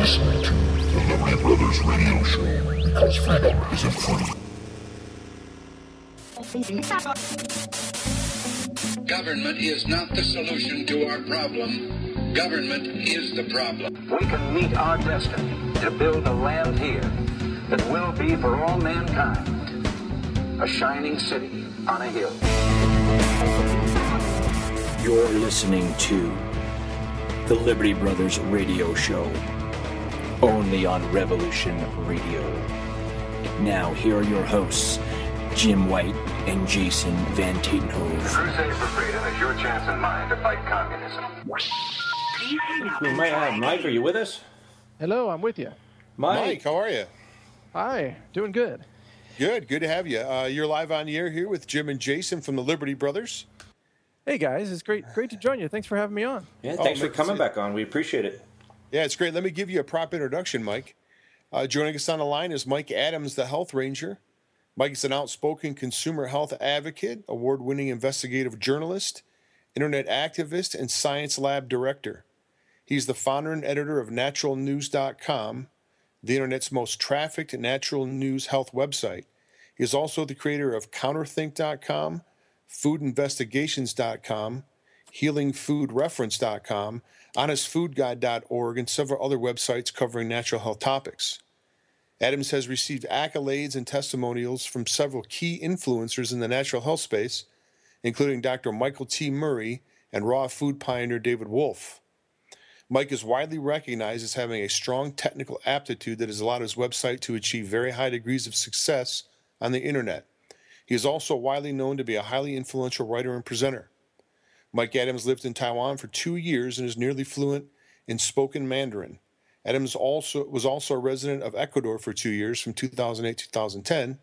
listening to the Liberty Brothers Radio Show, because freedom isn't free. Government is not the solution to our problem. Government is the problem. We can meet our destiny to build a land here that will be for all mankind a shining city on a hill. You're listening to the Liberty Brothers Radio Show, only on Revolution Radio. Now, here are your hosts, Jim White and Jason Van Tatenhove. The crusade for freedom is your chance and mine to fight communism. We might have Mike. Are you with us? Hello, I'm with you. Mike, how are you? Hi, doing good. Good to have you. You're live on the air here with Jim and Jason from the Liberty Brothers. Hey guys, it's great to join you. Thanks for having me on. Yeah, thanks for coming back on. We appreciate it. Yeah, it's great. Let me give you a proper introduction, Mike. Joining us on the line is Mike Adams, the Health Ranger. Mike is an outspoken consumer health advocate, award-winning investigative journalist, internet activist, and science lab director. He's the founder and editor of naturalnews.com, the internet's most trafficked natural news health website. He is also the creator of counterthink.com, foodinvestigations.com, healingfoodreference.com, honestfoodguide.org, and several other websites covering natural health topics. Adams has received accolades and testimonials from several key influencers in the natural health space, including Dr. Michael T. Murray and raw food pioneer David Wolfe. Mike is widely recognized as having a strong technical aptitude that has allowed his website to achieve very high degrees of success on the internet. He is also widely known to be a highly influential writer and presenter. Mike Adams lived in Taiwan for 2 years and is nearly fluent in spoken Mandarin. Adams was also a resident of Ecuador for 2 years from 2008 to 2010,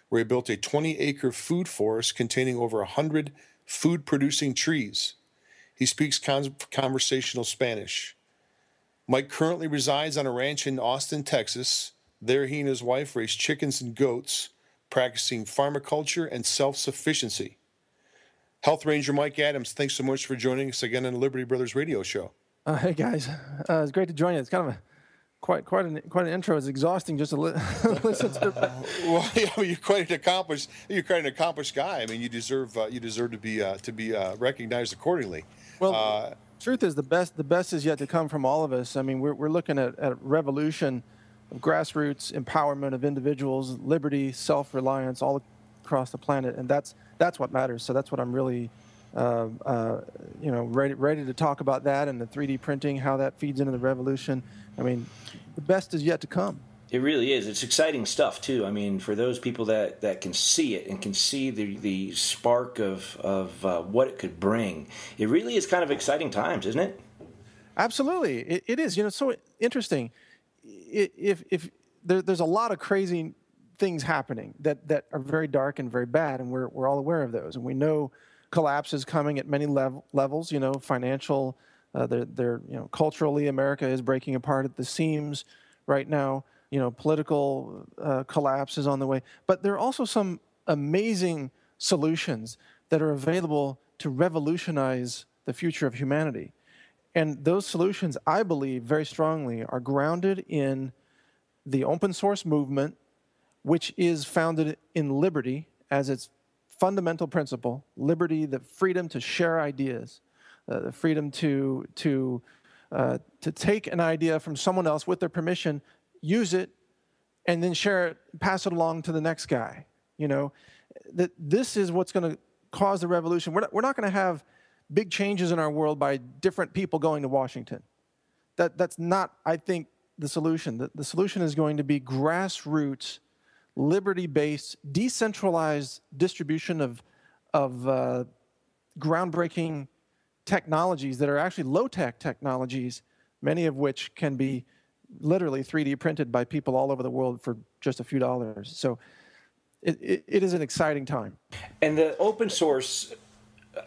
where he built a 20-acre food forest containing over 100 food-producing trees. He speaks conversational Spanish. Mike currently resides on a ranch in Austin, Texas. There he and his wife raise chickens and goats, practicing pharmaculture and self-sufficiency. Health Ranger Mike Adams, thanks so much for joining us again on the Liberty Brothers Radio Show. Hey guys, it's great to join you. It's kind of quite an intro. It's exhausting just to listen to. Well, yeah, you're quite an accomplished guy. I mean, you deserve to be recognized accordingly. Well, truth is the best is yet to come from all of us. I mean, we're looking at revolution of grassroots empowerment of individuals, liberty, self-reliance all across the planet, and that's what matters. So that's what I'm really ready to talk about, that and the 3D printing, how that feeds into the revolution. I mean, the best is yet to come. It really is. It's exciting stuff too. I mean, for those people that can see it and can see the spark of what it could bring, it really is kind of exciting times, isn't it? Absolutely, it is. It's so interesting. If there's a lot of crazy things happening that are very dark and very bad, and we're all aware of those, and we know collapse is coming at many levels. Financial, culturally, America is breaking apart at the seams right now. Political collapse is on the way, but there are also some amazing solutions that are available to revolutionize the future of humanity. And those solutions, I believe very strongly, are grounded in the open source movement, which is founded in liberty as its fundamental principle. Liberty, the freedom to share ideas, the freedom to take an idea from someone else with their permission, use it, and then share it, pass it along to the next guy. That this is what's going to cause the revolution. We're not going to have big changes in our world by different people going to Washington. That's not, I think, the solution. The solution is going to be grassroots, liberty-based, decentralized distribution of groundbreaking technologies that are actually low-tech technologies, many of which can be literally 3D printed by people all over the world for just a few dollars. So it is an exciting time. And the open source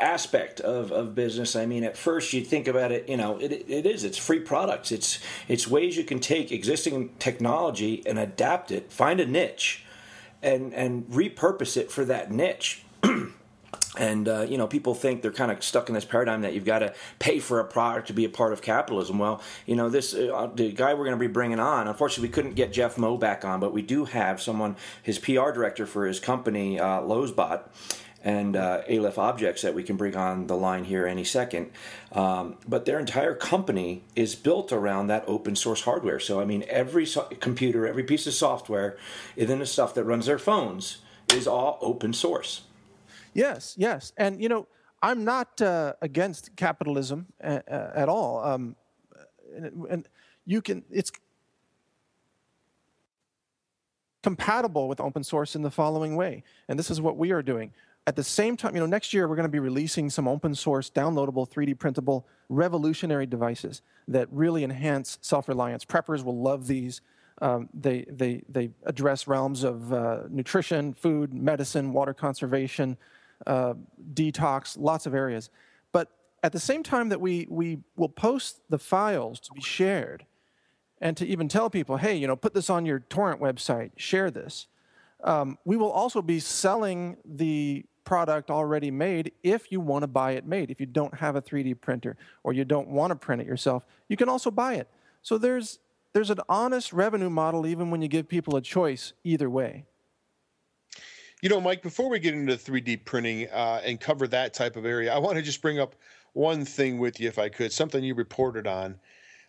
aspect of business, I mean, at first you'd think about it, it's free products. It's ways you can take existing technology and adapt it, find a niche, and repurpose it for that niche. And, people think they're kind of stuck in this paradigm that you've got to pay for a product to be a part of capitalism. Well, this the guy we're going to be bringing on, unfortunately, we couldn't get Jeff Moe back on, but we do have someone, his PR director for his company, LulzBot, and Aleph Objects, that we can bring on the line here any second. But their entire company is built around that open source hardware. So, every computer, every piece of software, even the stuff that runs their phones, is all open source. Yes. And, I'm not against capitalism at all. And it's compatible with open source in the following way. And this is what we are doing. At the same time, next year we're going to be releasing some open source, downloadable, 3D printable, revolutionary devices that really enhance self-reliance. Preppers will love these. They address realms of nutrition, food, medicine, water conservation, detox, lots of areas. But at the same time that we will post the files to be shared and to even tell people, hey, put this on your torrent website, share this, we will also be selling the product already made if you want to buy it made. If you don't have a 3D printer or you don't want to print it yourself, you can also buy it. So there's an honest revenue model even when you give people a choice either way. Mike, before we get into 3D printing and cover that type of area, I want to just bring up one thing with you, if I could, something you reported on.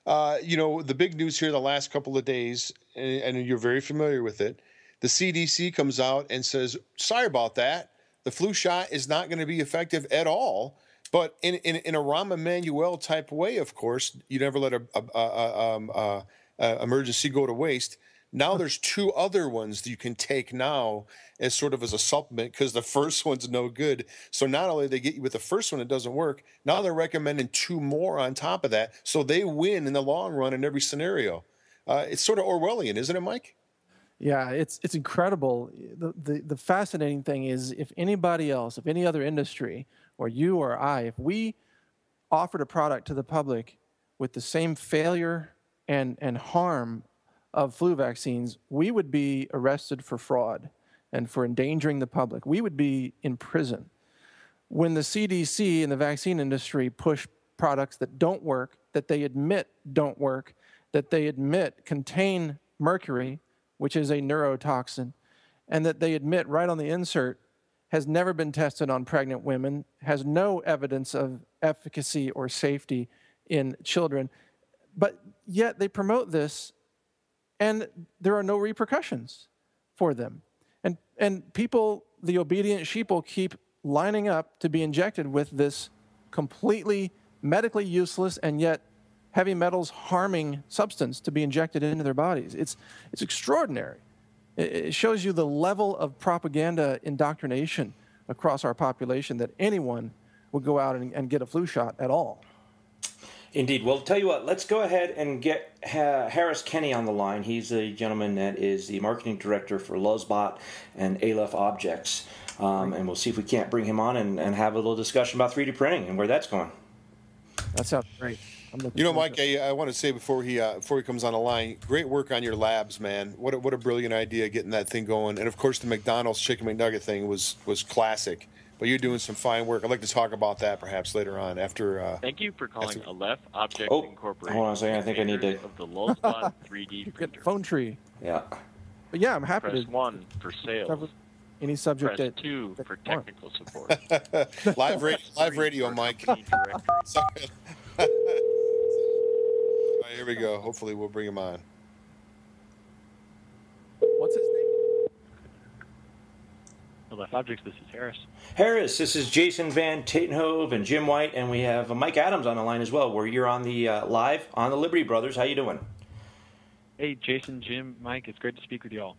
The big news here the last couple of days, and you're very familiar with it, the CDC comes out and says, sorry about that. The flu shot is not going to be effective at all. But in a Rahm Emanuel type way, of course, you never let a emergency go to waste. Now there's two other ones that you can take now as sort of as a supplement because the first one's no good. So not only they get you with the first one, it doesn't work. Now they're recommending two more on top of that. So they win in the long run in every scenario. It's sort of Orwellian, isn't it, Mike? Yeah, it's incredible. The fascinating thing is if anybody else, if any other industry, or you or I, if we offered a product to the public with the same failure and harm of flu vaccines, we would be arrested for fraud and for endangering the public. We would be in prison. When the CDC and the vaccine industry push products that don't work, that they admit don't work, that they admit contain mercury, which is a neurotoxin, and that they admit right on the insert has never been tested on pregnant women, has no evidence of efficacy or safety in children, but yet they promote this and there are no repercussions for them. And people, the obedient sheeple, keep lining up to be injected with this completely medically useless and yet heavy metals harming substance to be injected into their bodies. It's extraordinary. It shows you the level of propaganda indoctrination across our population that anyone would go out and get a flu shot at all. Indeed. Well, tell you what, let's go ahead and get Harris Kenny on the line. He's the gentleman that is the marketing director for LulzBot and Aleph Objects. And we'll see if we can't bring him on and have a little discussion about 3D printing and where that's going. That sounds great. Mike, I want to say before he comes on the line, great work on your labs, man. What a brilliant idea getting that thing going. And, of course, the McDonald's Chicken McNugget thing was classic. But you're doing some fine work. I'd like to talk about that perhaps later on after. Thank you for calling Aleph Objects Incorporated. Hold on a second. I think I need to. Of the LulzBot 3D printer. Get phone tree. Yeah. But yeah, I'm happy Press to. 1 for sales. Any subject. Press 2 for technical support. live radio, Mike. All right, here we go. Hopefully, we'll bring him on. What's his name? Aleph Objects, this is Harris. Harris, this is Jason Van Tatenhove and Jim White, and we have Mike Adams on the line as well, where you're on the live on the Liberty Brothers. How you doing? Hey, Jason, Jim, Mike, it's great to speak with you all.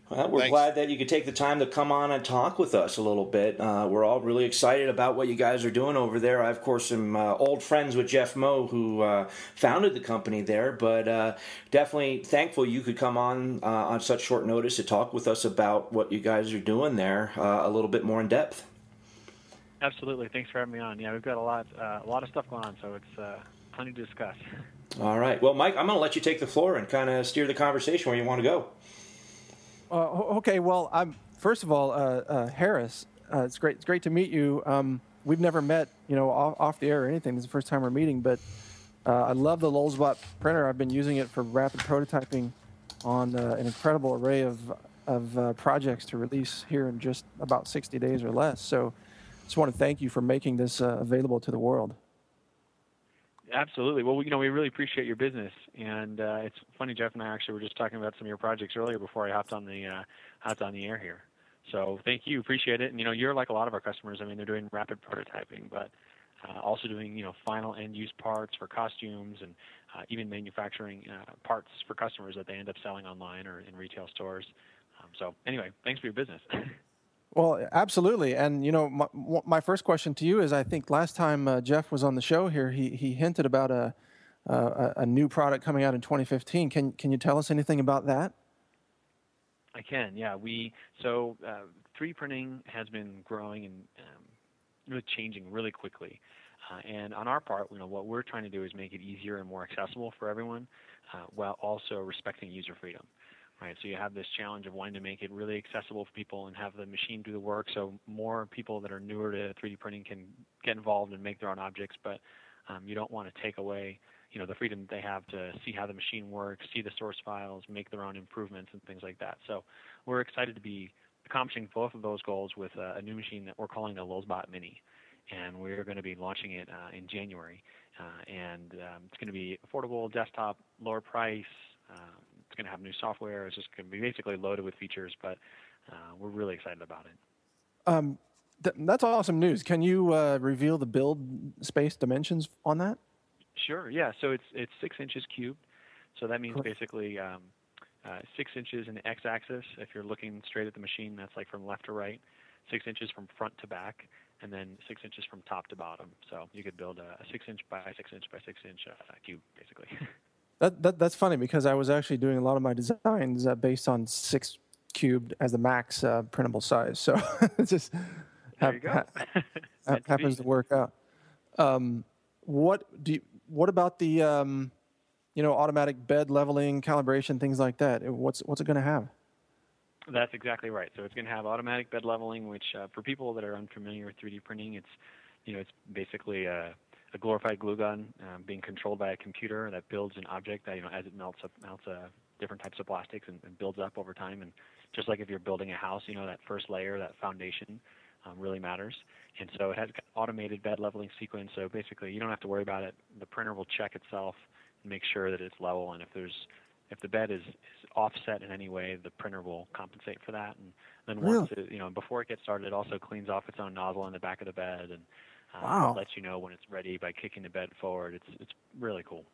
Well, we're glad that you could take the time to come on and talk with us a little bit. We're all really excited about what you guys are doing over there. I, of course, am old friends with Jeff Moe, who founded the company there, but definitely thankful you could come on such short notice to talk with us about what you guys are doing there a little bit more in depth. Absolutely. Thanks for having me on. Yeah, we've got a lot of stuff going on, so it's plenty to discuss. All right. Well, Mike, I'm going to let you take the floor and kind of steer the conversation where you want to go. Okay, well, first of all, Harris, It's great. It's great to meet you. We've never met, off the air or anything. This is the first time we're meeting, but I love the LulzBot printer. I've been using it for rapid prototyping on an incredible array of projects to release here in just about 60 days or less. So just want to thank you for making this available to the world. Absolutely. Well, we really appreciate your business, and it's funny. Jeff and I actually were just talking about some of your projects earlier before I hopped on the air here. So thank you, appreciate it. And you're like a lot of our customers. I mean, they're doing rapid prototyping, but also doing final end-use parts for costumes, and even manufacturing parts for customers that they end up selling online or in retail stores. So anyway, thanks for your business. Well, absolutely. And, my first question to you is, I think last time Jeff was on the show here, he hinted about a new product coming out in 2015. Can you tell us anything about that? I can, yeah. So 3D printing has been growing and really changing really quickly. And on our part, what we're trying to do is make it easier and more accessible for everyone, while also respecting user freedom. Right, so you have this challenge of wanting to make it really accessible for people and have the machine do the work, so more people that are newer to 3D printing can get involved and make their own objects. But you don't want to take away, the freedom that they have to see how the machine works, see the source files, make their own improvements and things like that. So we're excited to be accomplishing both of those goals with a new machine that we're calling the LulzBot Mini, and we're going to be launching it in January. And it's going to be affordable, desktop, lower price. It's going to have new software. It's just going to be basically loaded with features, but we're really excited about it. That's awesome news. Can you reveal the build space dimensions on that? Sure, yeah. So it's 6 inches cubed. So that means basically 6 inches in the x-axis. If you're looking straight at the machine, that's like from left to right. 6 inches from front to back, and then 6 inches from top to bottom. So you could build a 6 inch by 6 inch by 6 inch cube, basically. That's funny, because I was actually doing a lot of my designs based on 6 cubed as the max printable size. So it just happens to work out. What about the automatic bed leveling, calibration, things like that? What's it going to have? That's exactly right. So it's going to have automatic bed leveling, which for people that are unfamiliar with 3D printing, it's basically a glorified glue gun being controlled by a computer that builds an object that, as it melts different types of plastics and builds up over time. And just like if you're building a house, that first layer, that foundation really matters. And so it has automated bed leveling sequence. So basically you don't have to worry about it. The printer will check itself and make sure that it's level. And if the bed is offset in any way, the printer will compensate for that. And then once before it gets started, it also cleans off its own nozzle in the back of the bed, and it lets you know when it's ready by kicking the bed forward. It's really cool.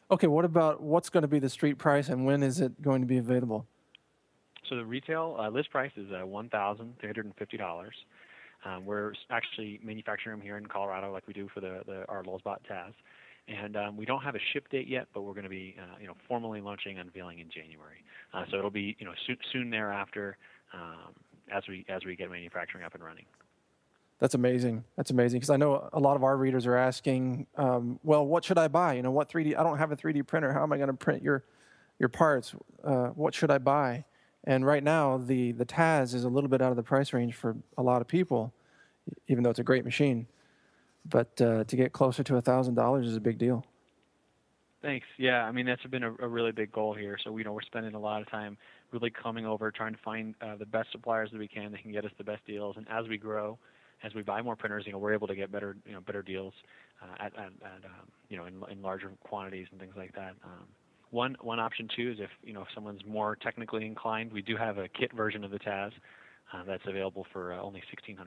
Okay, what about what's going to be the street price, and when is it going to be available? So the retail list price is $1,350. We're actually manufacturing them here in Colorado, like we do for our LulzBot Taz. And we don't have a ship date yet, but we're going to be, formally unveiling in January. So it'll be, soon thereafter, as we get manufacturing up and running. That's amazing. That's amazing, because I know a lot of our readers are asking, well, what should I buy? What 3D? I don't have a 3D printer. How am I going to print your parts? What should I buy? And right now, the Taz is a little bit out of the price range for a lot of people, even though it's a great machine. But to get closer to $1,000 is a big deal. Thanks. Yeah, I mean, that's been a really big goal here. So we're spending a lot of time really coming over, trying to find the best suppliers that we can that can get us the best deals. And as we grow, as we buy more printers, we're able to get better deals in larger quantities and things like that. One option too is if someone's more technically inclined, we do have a kit version of the Taz that's available for only $1,600.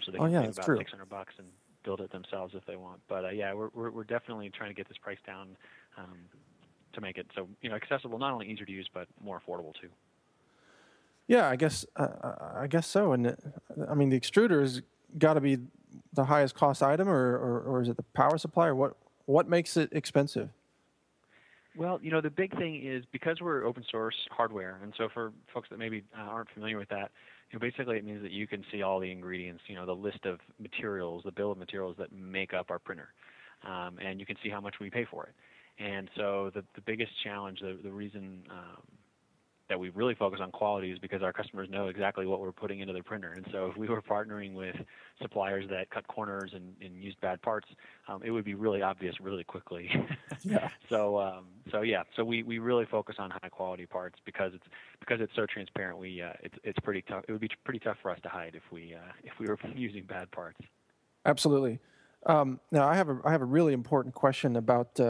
So they can save about $600 and build it themselves if they want. But we're definitely trying to get this price down to make it so accessible, not only easier to use but more affordable too. Yeah, I guess so. And I mean, the extruder's got to be the highest cost item, or is it the power supply, or what makes it expensive? Well, the big thing is because we're open source hardware, and so for folks that maybe aren't familiar with that, basically it means that you can see all the ingredients, the list of materials, the bill of materials that make up our printer, and you can see how much we pay for it. And so the biggest challenge, the reason we really focus on quality is because our customers know exactly what we're putting into the printer. And so if we were partnering with suppliers that cut corners and used bad parts, it would be really obvious really quickly. Yeah. So we really focus on high quality parts because it's so transparent. It's pretty tough. It would be pretty tough for us to hide if we were using bad parts. Absolutely. Now, I have a really important question about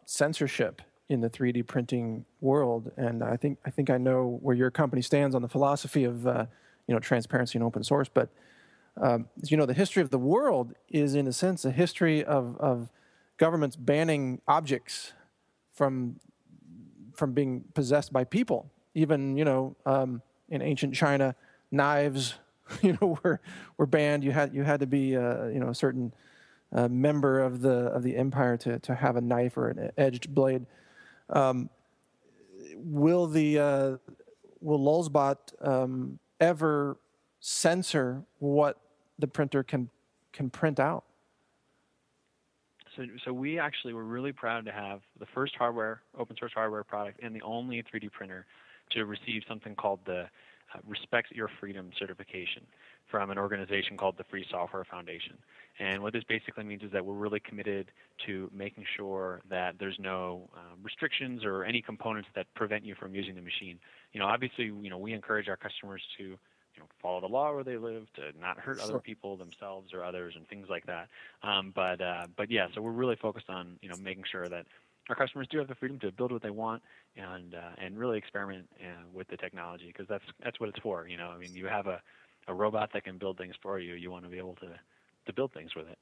censorship in the 3D printing world, and I think I know where your company stands on the philosophy of transparency and open source. But the history of the world is, in a sense, a history of governments banning objects from being possessed by people. Even in ancient China, knives were banned. You had to be a certain member of the empire to have a knife or an edged blade. Will LulzBot ever censor what the printer can print out? So we actually were really proud to have the first open source hardware product and the only 3D printer to receive something called the Respect Your Freedom certification from an organization called the Free Software Foundation. And what this basically means is that we're really committed to making sure that there's no restrictions or any components that prevent you from using the machine. Obviously, we encourage our customers to follow the law where they live, to not hurt other people, themselves or others, and things like that. But yeah, so we're really focused on making sure that our customers do have the freedom to build what they want and really experiment with the technology, because that's what it's for. You have a robot that can build things for you. You want to be able to build things with it.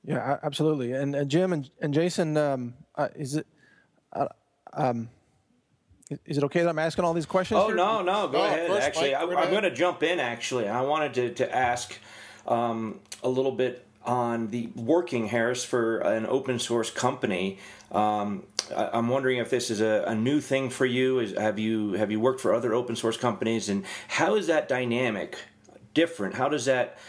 Yeah, absolutely. And Jim and Jason, is it okay that I'm asking all these questions? Oh, here? No, go ahead. First, actually, Mike, I'm going to jump in, actually. I wanted to ask a little bit on the working, Harris, for an open source company. I'm wondering if this is a new thing for you. Have you worked for other open source companies, and how is that dynamic different? How does that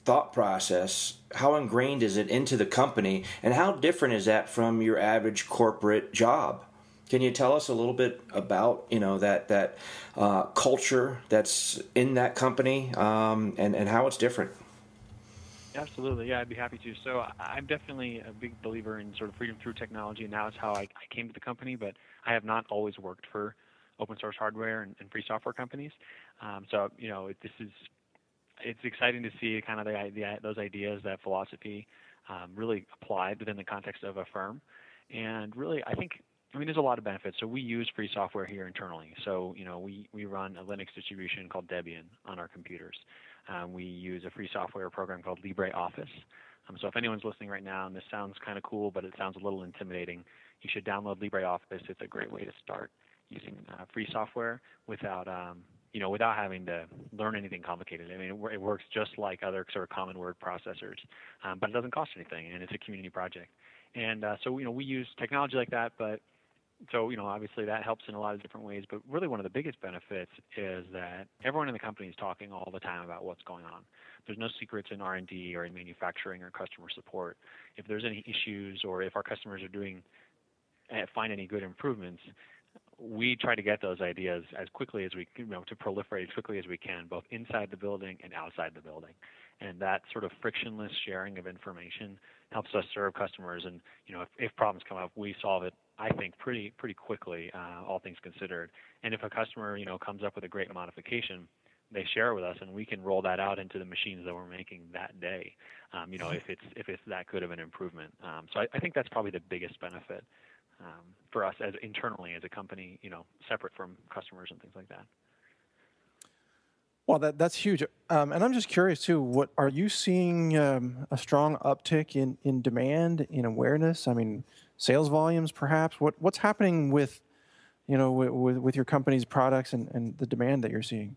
thought process, how ingrained is it into the company, and how different is that from your average corporate job? Can you tell us a little bit about that culture that's in that company and how it's different? Absolutely, yeah, I'd be happy to. So I'm definitely a big believer in sort of freedom through technology, and now it's how I came to the company, but I have not always worked for open source hardware and free software companies. It's exciting to see kind of those ideas, that philosophy really applied within the context of a firm. And really, there's a lot of benefits. So we use free software here internally. So, we run a Linux distribution called Debian on our computers. We use a free software program called LibreOffice. So if anyone's listening right now and this sounds kind of cool, but it sounds a little intimidating, you should download LibreOffice. It's a great way to start using free software without having to learn anything complicated. It works just like other sort of common word processors, but it doesn't cost anything, and it's a community project. And so we use technology like that, but so obviously that helps in a lot of different ways. But really, one of the biggest benefits is that everyone in the company is talking all the time about what's going on. There's no secrets in R&D or in manufacturing or customer support. If there's any issues or if our customers are find any good improvements, we try to get those ideas as quickly as we to proliferate as quickly as we can, both inside the building and outside the building. And that sort of frictionless sharing of information helps us serve customers. And if problems come up, we solve it, I think, pretty quickly, all things considered. And if a customer comes up with a great modification, they share it with us, and we can roll that out into the machines that we're making that day. If it's that good of an improvement. So I think that's probably the biggest benefit for us as internally as a company, separate from customers and things like that. Well, that's huge. And I'm just curious too, what are you seeing a strong uptick in demand, in awareness? Sales volumes perhaps? What's happening with with your company's products and the demand that you're seeing?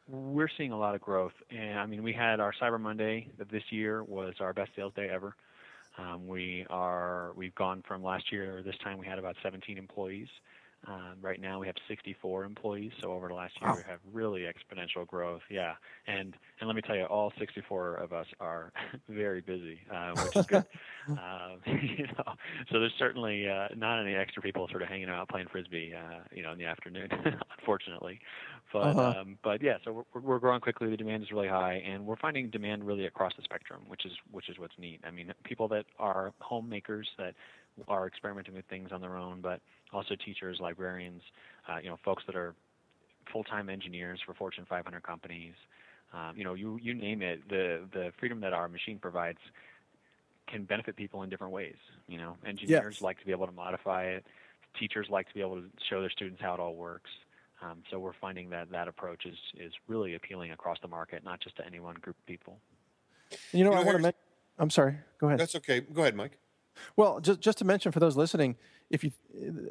We're seeing a lot of growth. And we had our Cyber Monday of this year was our best sales day ever. We've gone from last year, this time we had about 17 employees. Right now we have 64 employees, so over the last year we have really exponential growth. Yeah, and let me tell you, all 64 of us are very busy, which is good. So there's certainly not any extra people sort of hanging out playing frisbee, in the afternoon, unfortunately. But yeah, so we're growing quickly. The demand is really high, and we're finding demand really across the spectrum, which is what's neat. I mean, people that are homemakers that are experimenting with things on their own, but also teachers, librarians, folks that are full-time engineers for Fortune 500 companies. You name it. The freedom that our machine provides can benefit people in different ways. Engineers like to be able to modify it. Teachers like to be able to show their students how it all works. So we're finding that approach is really appealing across the market, not just to any one group of people. I want to mention. I'm sorry. Go ahead. That's okay. Go ahead, Mike. Well, just to mention for those listening,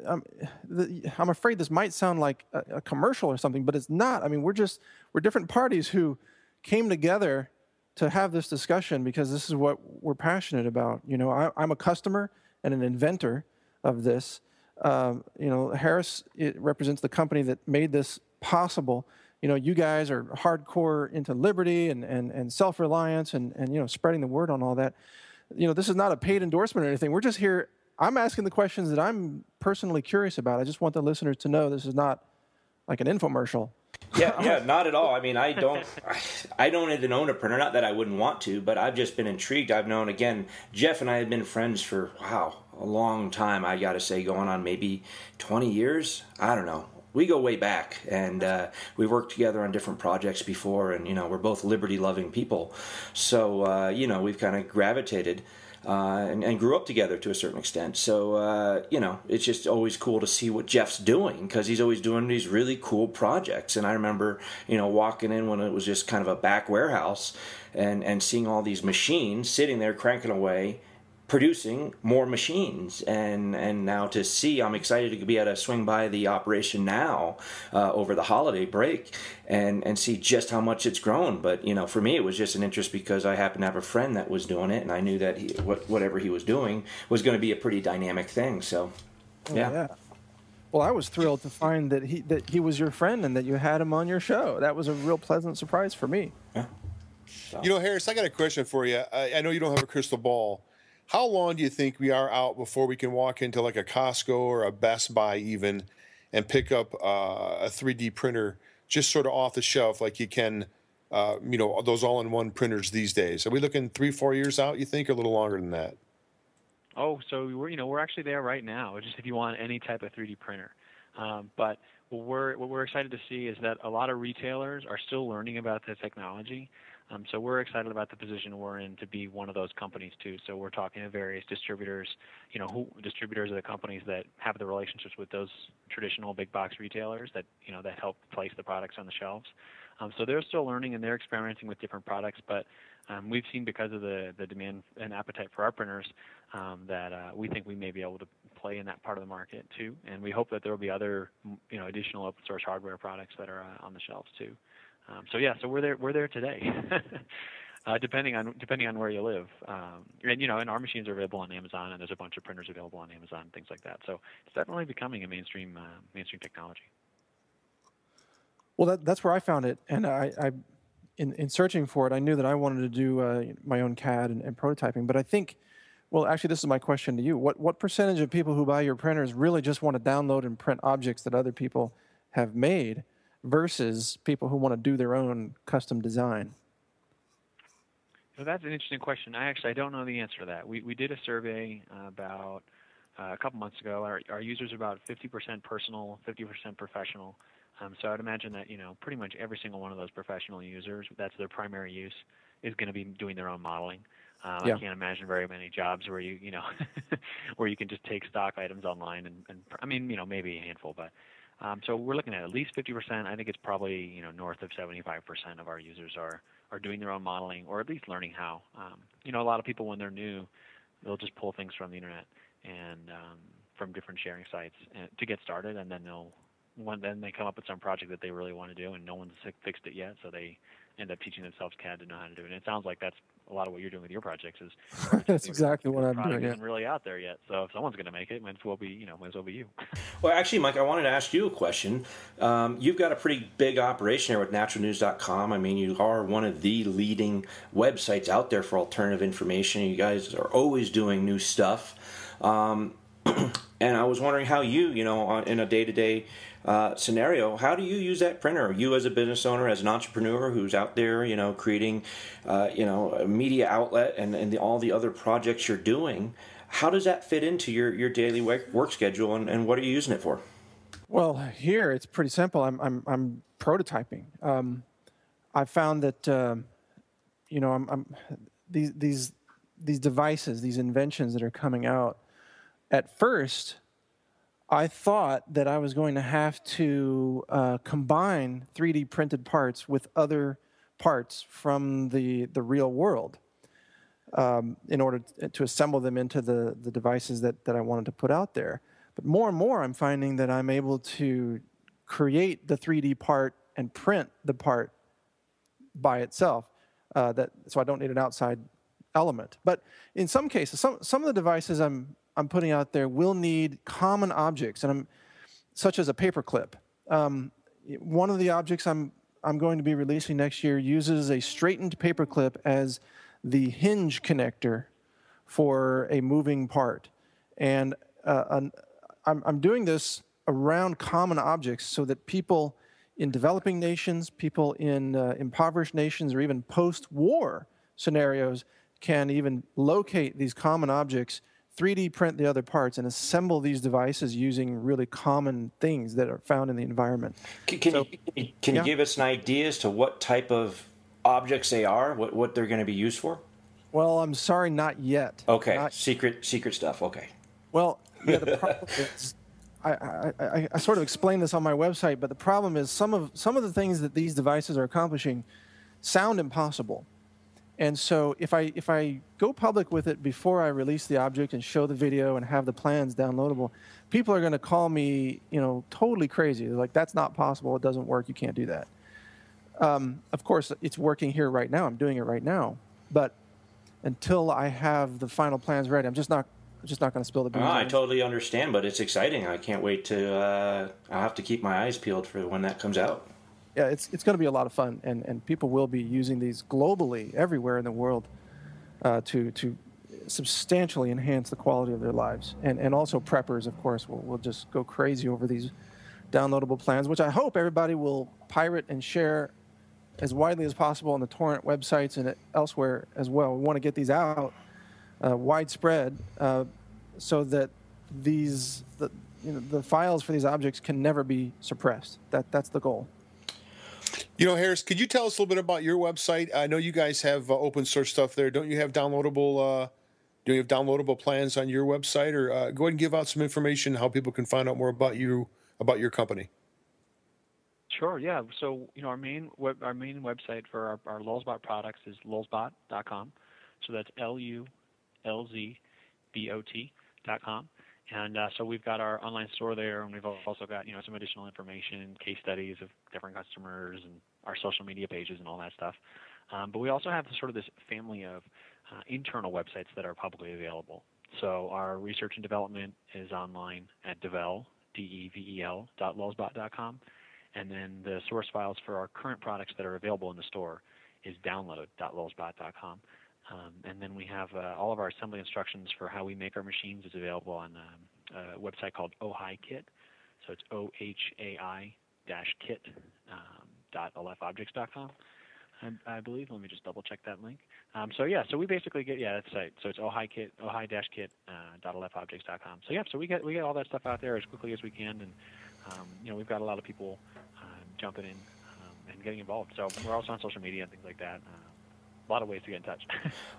I'm afraid this might sound like a commercial or something, but it's not. I mean, we're different parties who came together to have this discussion because this is what we're passionate about. I'm a customer and an inventor of this. Harris, it represents the company that made this possible. You guys are hardcore into liberty and self-reliance and spreading the word on all that. This is not a paid endorsement or anything. We're just here. I'm asking the questions that I'm personally curious about. I just want the listeners to know this is not like an infomercial. Yeah, not at all. I mean, I don't even own a printer. Not that I wouldn't want to, but I've just been intrigued. I've known, again, Jeff and I have been friends for, a long time. I got to say, going on maybe 20 years. I don't know. We go way back, and we've worked together on different projects before, and, we're both liberty-loving people. So, we've kind of gravitated and grew up together to a certain extent. So, it's just always cool to see what Jeff's doing because he's always doing these really cool projects. And I remember, walking in when it was just kind of a back warehouse and seeing all these machines sitting there cranking away, producing more machines, and now to see, I'm excited to be able to swing by the operation now over the holiday break and see just how much it's grown. But for me, it was just an interest because I happened to have a friend that was doing it, and I knew that whatever he was doing was going to be a pretty dynamic thing. So, yeah. Well, I was thrilled to find that he was your friend and that you had him on your show. That was a real pleasant surprise for me. Yeah. So. Harris, I got a question for you. I know you don't have a crystal ball. How long do you think we are out before we can walk into like a Costco or a Best Buy even and pick up a 3D printer just sort of off the shelf like you can, those all-in-one printers these days? Are we looking 3-4 years out, you think, or a little longer than that? Oh, so we're actually there right now, just if you want any type of 3D printer. But what we're excited to see is that a lot of retailers are still learning about the technology. So we're excited about the position we're in to be one of those companies too. So we're talking to various distributors, distributors are the companies that have the relationships with those traditional big box retailers that help place the products on the shelves. So they're still learning and they're experimenting with different products, but we've seen because of the demand and appetite for our printers that we think we may be able to play in that part of the market too. And we hope that there will be other, additional open source hardware products that are on the shelves too. So we're there today, depending on where you live, and our machines are available on Amazon, and there's a bunch of printers available on Amazon, and things like that. So it's definitely becoming a mainstream technology. Well, that's where I found it, and I in searching for it, I knew that I wanted to do my own CAD and prototyping. But I think, well, actually, this is my question to you: what percentage of people who buy your printers really just want to download and print objects that other people have made, versus people who want to do their own custom design? So that's an interesting question. I don't know the answer to that. We did a survey about a couple months ago. Our users are about 50% personal, 50% professional. So I'd imagine that pretty much every single one of those professional users, that's their primary use, is going to be doing their own modeling. I can't imagine very many jobs where you where you can just take stock items online and I mean maybe a handful, but. So we're looking at least 50%. I think it's probably north of 75% of our users are doing their own modeling or at least learning how. A lot of people when they're new, they'll just pull things from the internet and from different sharing sites to get started, and then then they come up with some project that they really want to do, and no one's fixed it yet, so they end up teaching themselves CAD to know how to do it. And it sounds like that's a lot of what you're doing with your projects is. That's exactly what I'm doing. Product isn't really out there yet, so if someone's going to make it, might as well be you. Well, actually, Mike, I wanted to ask you a question. You've got a pretty big operation here with naturalnews.com. I mean, you are one of the leading websites out there for alternative information. You guys are always doing new stuff. And I was wondering how you in a day-to-day scenario, how do you use that printer? You as a business owner, as an entrepreneur who's out there, creating, a media outlet and all the other projects you're doing, how does that fit into your daily work schedule, and what are you using it for? Well, here it's pretty simple. I'm prototyping. I found that these devices, these inventions that are coming out. At first, I thought that I was going to have to combine 3D printed parts with other parts from the real world in order to assemble them into the devices that I wanted to put out there. But more and more, I'm finding that I'm able to create the 3D part and print the part by itself, so I don't need an outside element. But in some cases, some of the devices I'm putting out there will need common objects, and such as a paperclip. One of the objects I'm going to be releasing next year uses a straightened paperclip as the hinge connector for a moving part, and I'm doing this around common objects so that people in developing nations, people in impoverished nations, or even post-war scenarios can even locate these common objects, 3D print the other parts, and assemble these devices using really common things that are found in the environment. Can you give us an idea as to what type of objects they are, what they're going to be used for? Well, I'm sorry, not yet. Okay, secret stuff, okay. Well, yeah, the problem is, I sort of explained this on my website, but the problem is some of the things that these devices are accomplishing sound impossible. And so if I go public with it before I release the object and show the video and have the plans downloadable, people are going to call me, totally crazy. They're like, that's not possible. It doesn't work. You can't do that. Of course, it's working here right now. I'm doing it right now. But until I have the final plans ready, I'm just not going to spill the beans. I totally understand, but it's exciting. I can't wait to. I'll have to keep my eyes peeled for when that comes out. Yeah, it's going to be a lot of fun, and people will be using these globally, everywhere in the world, to substantially enhance the quality of their lives. And also preppers, of course, will just go crazy over these downloadable plans, which I hope everybody will pirate and share as widely as possible on the torrent websites and elsewhere as well. We want to get these out widespread so that the files for these objects can never be suppressed. That's the goal. Harris, could you tell us a little bit about your website? I know you guys have open source stuff there. Don't you have downloadable? Do you have downloadable plans on your website? Or go ahead and give out some information how people can find out more about you, about your company. Sure. Yeah. So our main website for our LulzBot products is LulzBot.com. So that's LulzBot.com. And so we've got our online store there, and we've also got some additional information, case studies of different customers, and our social media pages and all that stuff. But we also have sort of this family of internal websites that are publicly available. So our research and development is online at devel.lulzbot.com, and then the source files for our current products that are available in the store is download.lulzbot.com. And then we have all of our assembly instructions for how we make our machines is available on a website called OHAI-Kit. So it's OHAI-kit.lfobjects.com, I believe. Let me just double check that link. So we basically get that's right. So it's OHAI-kit.lfobjects.com. So we get all that stuff out there as quickly as we can, and we've got a lot of people jumping in and getting involved. So we're also on social media and things like that. A lot of ways to get in touch.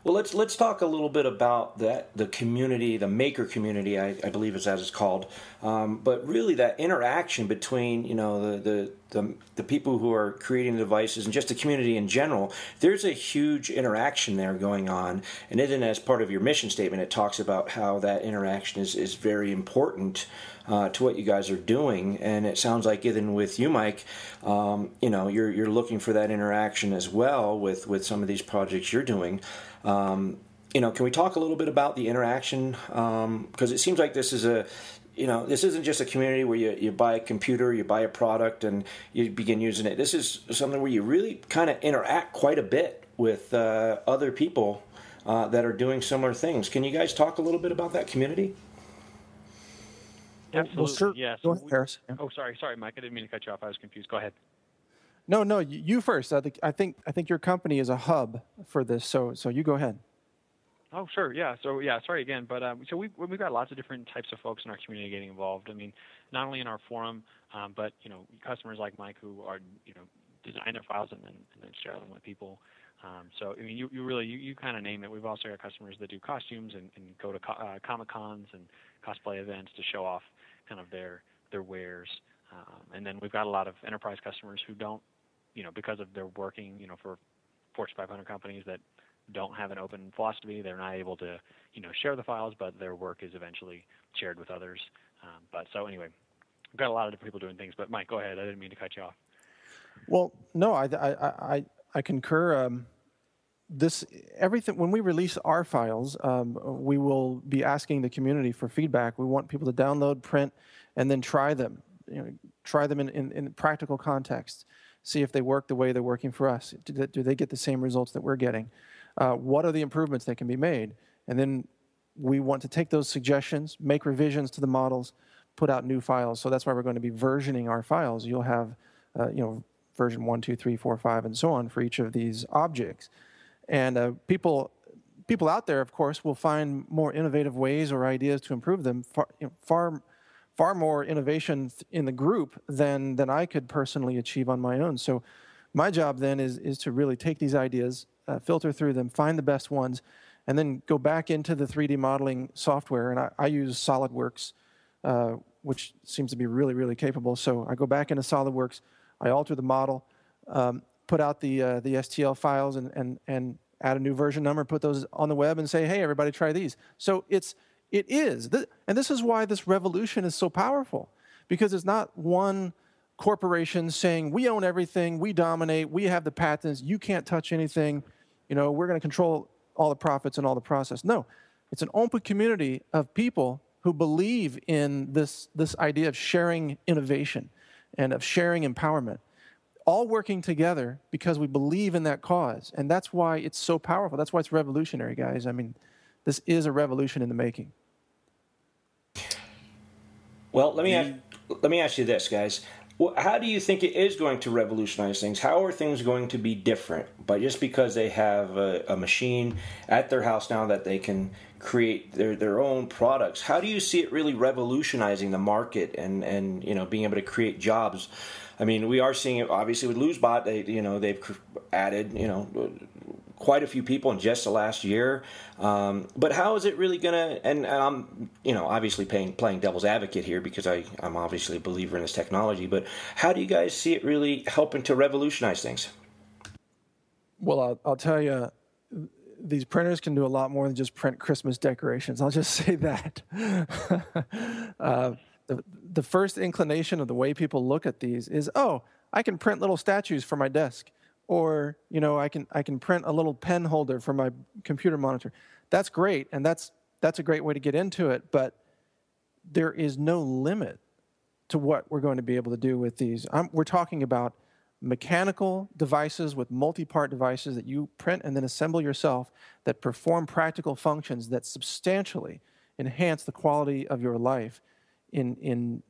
Well, let's talk a little bit about the community, the maker community, I believe is as it's called. But really, that interaction between the the people who are creating the devices and just the community in general, there's a huge interaction there going on. And then as part of your mission statement, it talks about how that interaction is very important to what you guys are doing. And it sounds like even with you, Mike, you're looking for that interaction as well with some of these projects you're doing. Can we talk a little bit about the interaction? Because it seems like this is this isn't just a community where you buy a computer, you buy a product, and you begin using it. This is something where you really kind of interact quite a bit with other people that are doing similar things. Can you guys talk a little bit about that community? Absolutely, well, sure. yes. Go ahead, Harris. Yeah. Oh, sorry, Mike. I didn't mean to cut you off. I was confused. Go ahead. No, you first. I think your company is a hub for this, so you go ahead. Oh, sure. Yeah. So, sorry again, but so we've got lots of different types of folks in our community getting involved. I mean, not only in our forum, but customers like Mike who are design their files and then share them with people. So I mean, you kind of name it. We've also got customers that do costumes and go to Comic Cons and cosplay events to show off kind of their wares. And then we've got a lot of enterprise customers who don't, because of their working, for Fortune 500 companies that don't have an open philosophy, they're not able to, share the files, but their work is eventually shared with others. But so anyway, we've got a lot of different people doing things. But Mike, go ahead. I didn't mean to cut you off. Well, no, I concur. Everything when we release our files, we will be asking the community for feedback. We want people to download, print, and then try them. Try them in practical context. See if they work the way they're working for us. Do they get the same results that we're getting? What are the improvements that can be made? And then we want to take those suggestions, make revisions to the models, put out new files. So that's why we're going to be versioning our files. You'll have, version 1, 2, 3, 4, 5, and so on for each of these objects. And people out there, of course, will find more innovative ways or ideas to improve them. Far more innovation in the group than I could personally achieve on my own. So my job then is to really take these ideas, filter through them, find the best ones, and then go back into the 3D modeling software. And I use SolidWorks, which seems to be really, really capable. So I go back into SolidWorks, I alter the model, put out the STL files and add a new version number, put those on the web and say, hey, everybody, try these. So it is. And this is why this revolution is so powerful, because it's not one corporation saying, we own everything, we dominate, we have the patents, you can't touch anything, we're going to control all the profits and all the process. No, it's an open community of people who believe in this idea of sharing innovation and of sharing empowerment, all working together because we believe in that cause. And that's why it's so powerful. That's why it's revolutionary, guys. I mean, this is a revolution in the making. Well, let me ask you this, guys. How do you think it is going to revolutionize things? How are things going to be different? But just because they have a machine at their house now that they can create their own products, how do you see it really revolutionizing the market and being able to create jobs? I mean, we are seeing it obviously with LulzBot. They've added quite a few people in just the last year. But how is it really going to, and I'm, obviously playing devil's advocate here because I'm obviously a believer in this technology, but how do you guys see it really helping to revolutionize things? Well, I'll tell you, these printers can do a lot more than just print Christmas decorations. I'll just say that. The first inclination of the way people look at these is, oh, I can print little statues for my desk. Or, I can print a little pen holder for my computer monitor. That's great, and that's a great way to get into it, but there is no limit to what we're going to be able to do with these. We're talking about mechanical devices with multi-part devices that you print and then assemble yourself that perform practical functions that substantially enhance the quality of your life in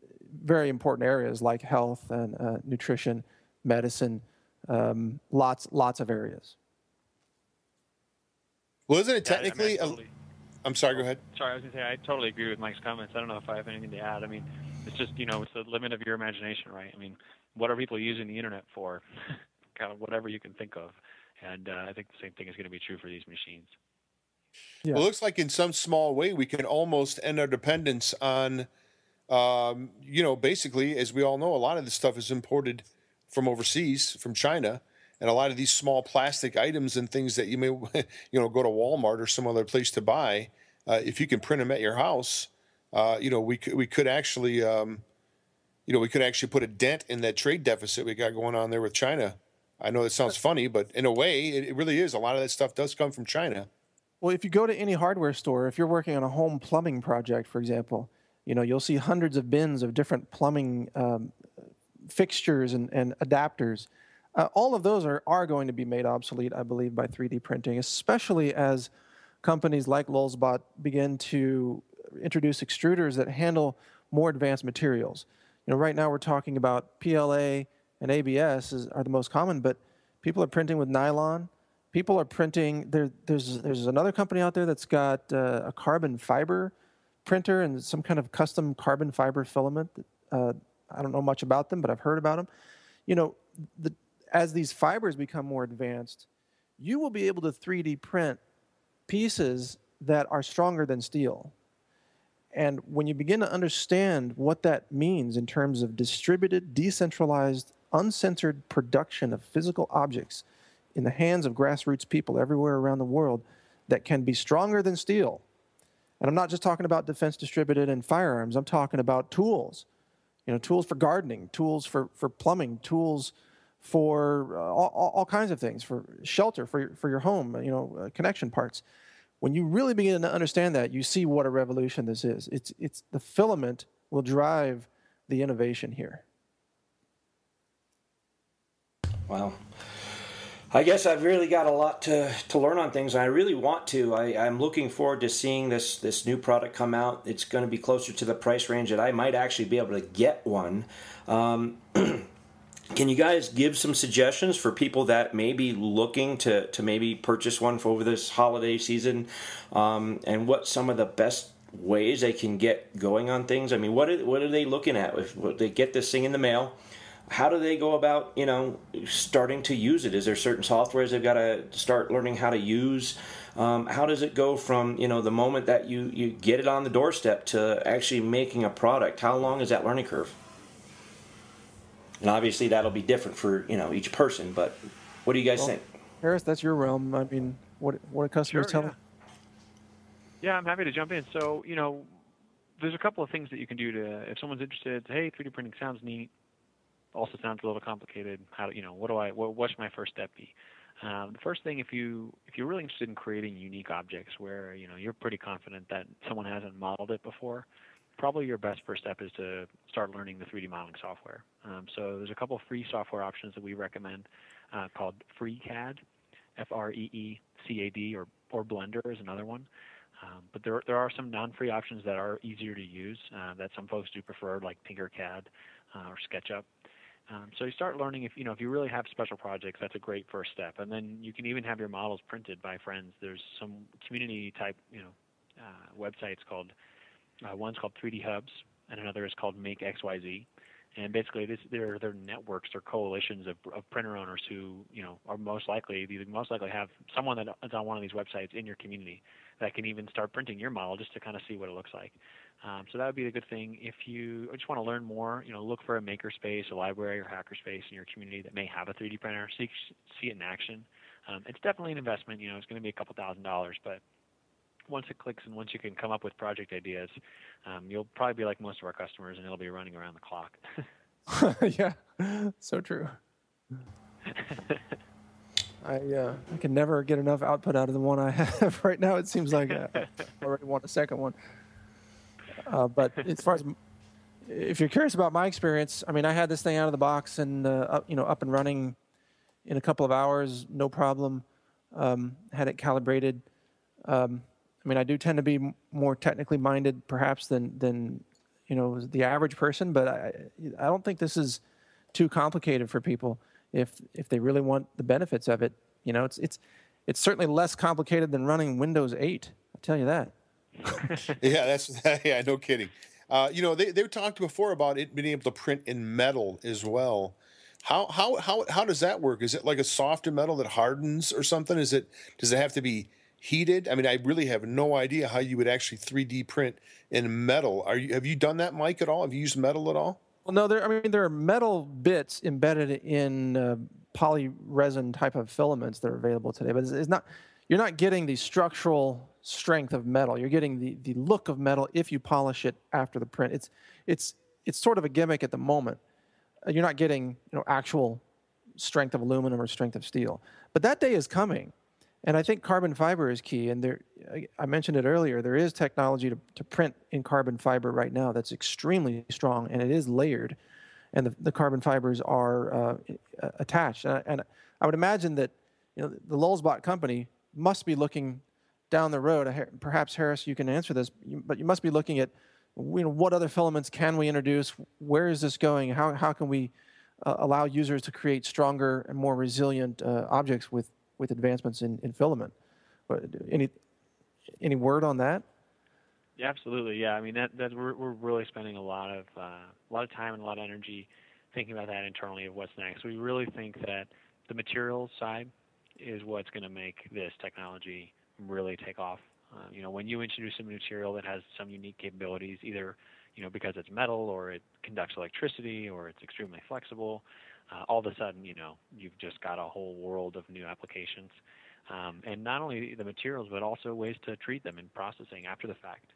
very important areas like health and nutrition, medicine, lots of areas. Well, isn't it technically? I'm sorry. Go ahead. Sorry, I was going to say I totally agree with Mike's comments. I don't know if I have anything to add. I mean, it's just it's the limit of your imagination, right? I mean, what are people using the internet for? Kind of whatever you can think of, and I think the same thing is going to be true for these machines. Yeah. Well, it looks like in some small way we can almost end our dependence on, basically, as we all know, a lot of this stuff is imported from overseas, from China, and a lot of these small plastic items and things that you may, go to Walmart or some other place to buy. If you can print them at your house, we could actually, we could actually put a dent in that trade deficit we got going on there with China. I know it sounds funny, but in a way, it really is. A lot of that stuff does come from China. Well, if you go to any hardware store, if you're working on a home plumbing project, for example, you'll see hundreds of bins of different plumbing fixtures and adapters. All of those are going to be made obsolete, I believe, by 3D printing, especially as companies like LulzBot begin to introduce extruders that handle more advanced materials. Right now we're talking about PLA and ABS are the most common, but people are printing with nylon. People are printing. There's another company out there that's got a carbon fiber printer and some kind of custom carbon fiber filament. I don't know much about them, but I've heard about them. As these fibers become more advanced, you will be able to 3D print pieces that are stronger than steel. And when you begin to understand what that means in terms of distributed, decentralized, uncensored production of physical objects in the hands of grassroots people everywhere around the world that can be stronger than steel. And I'm not just talking about defense distributed and firearms. I'm talking about tools. Tools for gardening, tools for plumbing, tools for all kinds of things, for shelter, for your home, connection parts. When you really begin to understand that, you see what a revolution this is. It's the filament will drive the innovation here. Wow. I guess I've really got a lot to learn on things. I really want to. I'm looking forward to seeing this new product come out. It's going to be closer to the price range that I might actually be able to get one. Can you guys give some suggestions for people that may be looking to maybe purchase one for over this holiday season, and what some of the best ways they can get going on things? I mean, what are they looking at? If they get this thing in the mail, how do they go about, starting to use it? Is there certain softwares they've got to start learning how to use? How does it go from, the moment that you get it on the doorstep to actually making a product? How long is that learning curve? And obviously that'll be different for, each person, but what do you guys think? Harris, that's your realm. I mean, what do customers tell them? Yeah, I'm happy to jump in. So, there's a couple of things that you can do if someone's interested, hey, 3D printing sounds neat, also sounds a little complicated. What should my first step be? The first thing, if you're really interested in creating unique objects where, you're pretty confident that someone hasn't modeled it before, probably your best first step is to start learning the 3D modeling software. So there's a couple of free software options that we recommend called FreeCAD, FREECAD, or Blender is another one. But there are some non-free options that are easier to use that some folks do prefer, like Tinkercad or SketchUp. So you start learning if you really have special projects, that's a great first step. And then you can even have your models printed by friends. There's some community type websites called one's called 3D Hubs, and another is called Make XYZ. And basically, they're networks or coalitions of printer owners who are most likely have someone that is on one of these websites in your community that can even start printing your model just to kind of see what it looks like. So that would be a good thing. If you just want to learn more, look for a makerspace, a library, or hackerspace in your community that may have a 3D printer. See it in action. It's definitely an investment. It's going to be a couple $1,000s, but once it clicks and once you can come up with project ideas, you'll probably be like most of our customers, and it'll be running around the clock. Yeah, so true. I can never get enough output out of the one I have right now. It seems like I already want a second one. But as far as if you're curious about my experience, I mean, I had this thing out of the box and up and running in a couple of hours, no problem. Had it calibrated. I mean, I do tend to be more technically minded, perhaps, than the average person. But I don't think this is too complicated for people if they really want the benefits of it. It's certainly less complicated than running Windows 8. I'll tell you that. Yeah, no kidding. They talked before about it being able to print in metal as well. How does that work? Is it like a softer metal that hardens or something? Does it have to be heated? I mean, I really have no idea how you would actually 3D print in metal. Have you done that, Mike, at all? Have you used metal at all? Well, no, there are metal bits embedded in polyresin type of filaments that are available today, but it's not. You're not getting the structural strength of metal. You're getting the look of metal if you polish it after the print. It's sort of a gimmick at the moment. You're not getting actual strength of aluminum or strength of steel. But that day is coming, and I think carbon fiber is key. And I mentioned it earlier. There is technology to print in carbon fiber right now that's extremely strong, and it is layered, and the carbon fibers are attached. And I would imagine that the LulzBot company must be looking down the road. Perhaps, Harris, you can answer this, but you must be looking at what other filaments can we introduce? Where is this going? How can we allow users to create stronger and more resilient objects with advancements in filament? Any word on that? Yeah, absolutely. Yeah, I mean that we're really spending a lot of time and a lot of energy thinking about that internally of what's next. We really think that the materials side is what's going to make this technology really take off. When you introduce a material that has some unique capabilities, either because it's metal or it conducts electricity or it's extremely flexible, all of a sudden you've just got a whole world of new applications. And not only the materials, but also ways to treat them in processing after the fact.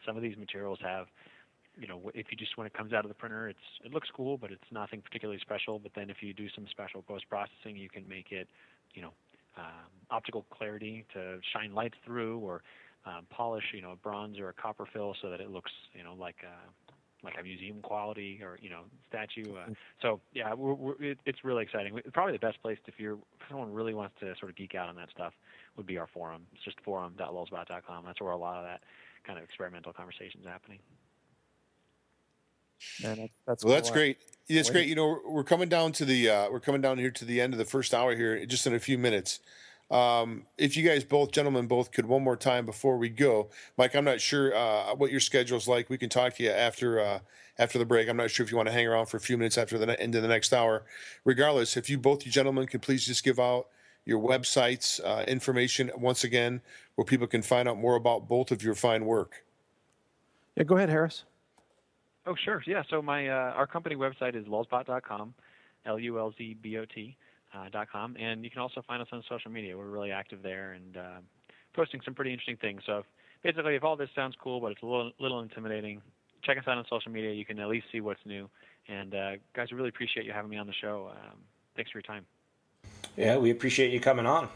Some of these materials have, if you just when it comes out of the printer, it looks cool, but it's nothing particularly special. But then if you do some special post-processing, you can make it, optical clarity to shine light through, or polish, a bronze or a copper fill so that it looks, like a museum quality or statue. So yeah, it's really exciting. Probably the best place if someone really wants to sort of geek out on that stuff would be our forum. It's just forum.lulzbot.com. That's where a lot of that kind of experimental conversation is happening. Man, that's well, cool. That's great. It's great. We're coming down here to the end of the first hour here, just in a few minutes. If you guys gentlemen could one more time before we go, Mike, I'm not sure what your schedule's like. We can talk to you after the break. I'm not sure if you want to hang around for a few minutes after the end of the next hour. Regardless, if you gentlemen could please just give out your websites, information once again, where people can find out more about both of your fine work. Yeah, go ahead, Harris. Oh, sure. Yeah. So our company website is lulzbot.com, LulzBot.com, and you can also find us on social media. We're really active there and posting some pretty interesting things. So basically, if all this sounds cool, but it's a little intimidating, check us out on social media. You can at least see what's new. And guys, I really appreciate you having me on the show. Thanks for your time. Yeah, we appreciate you coming on.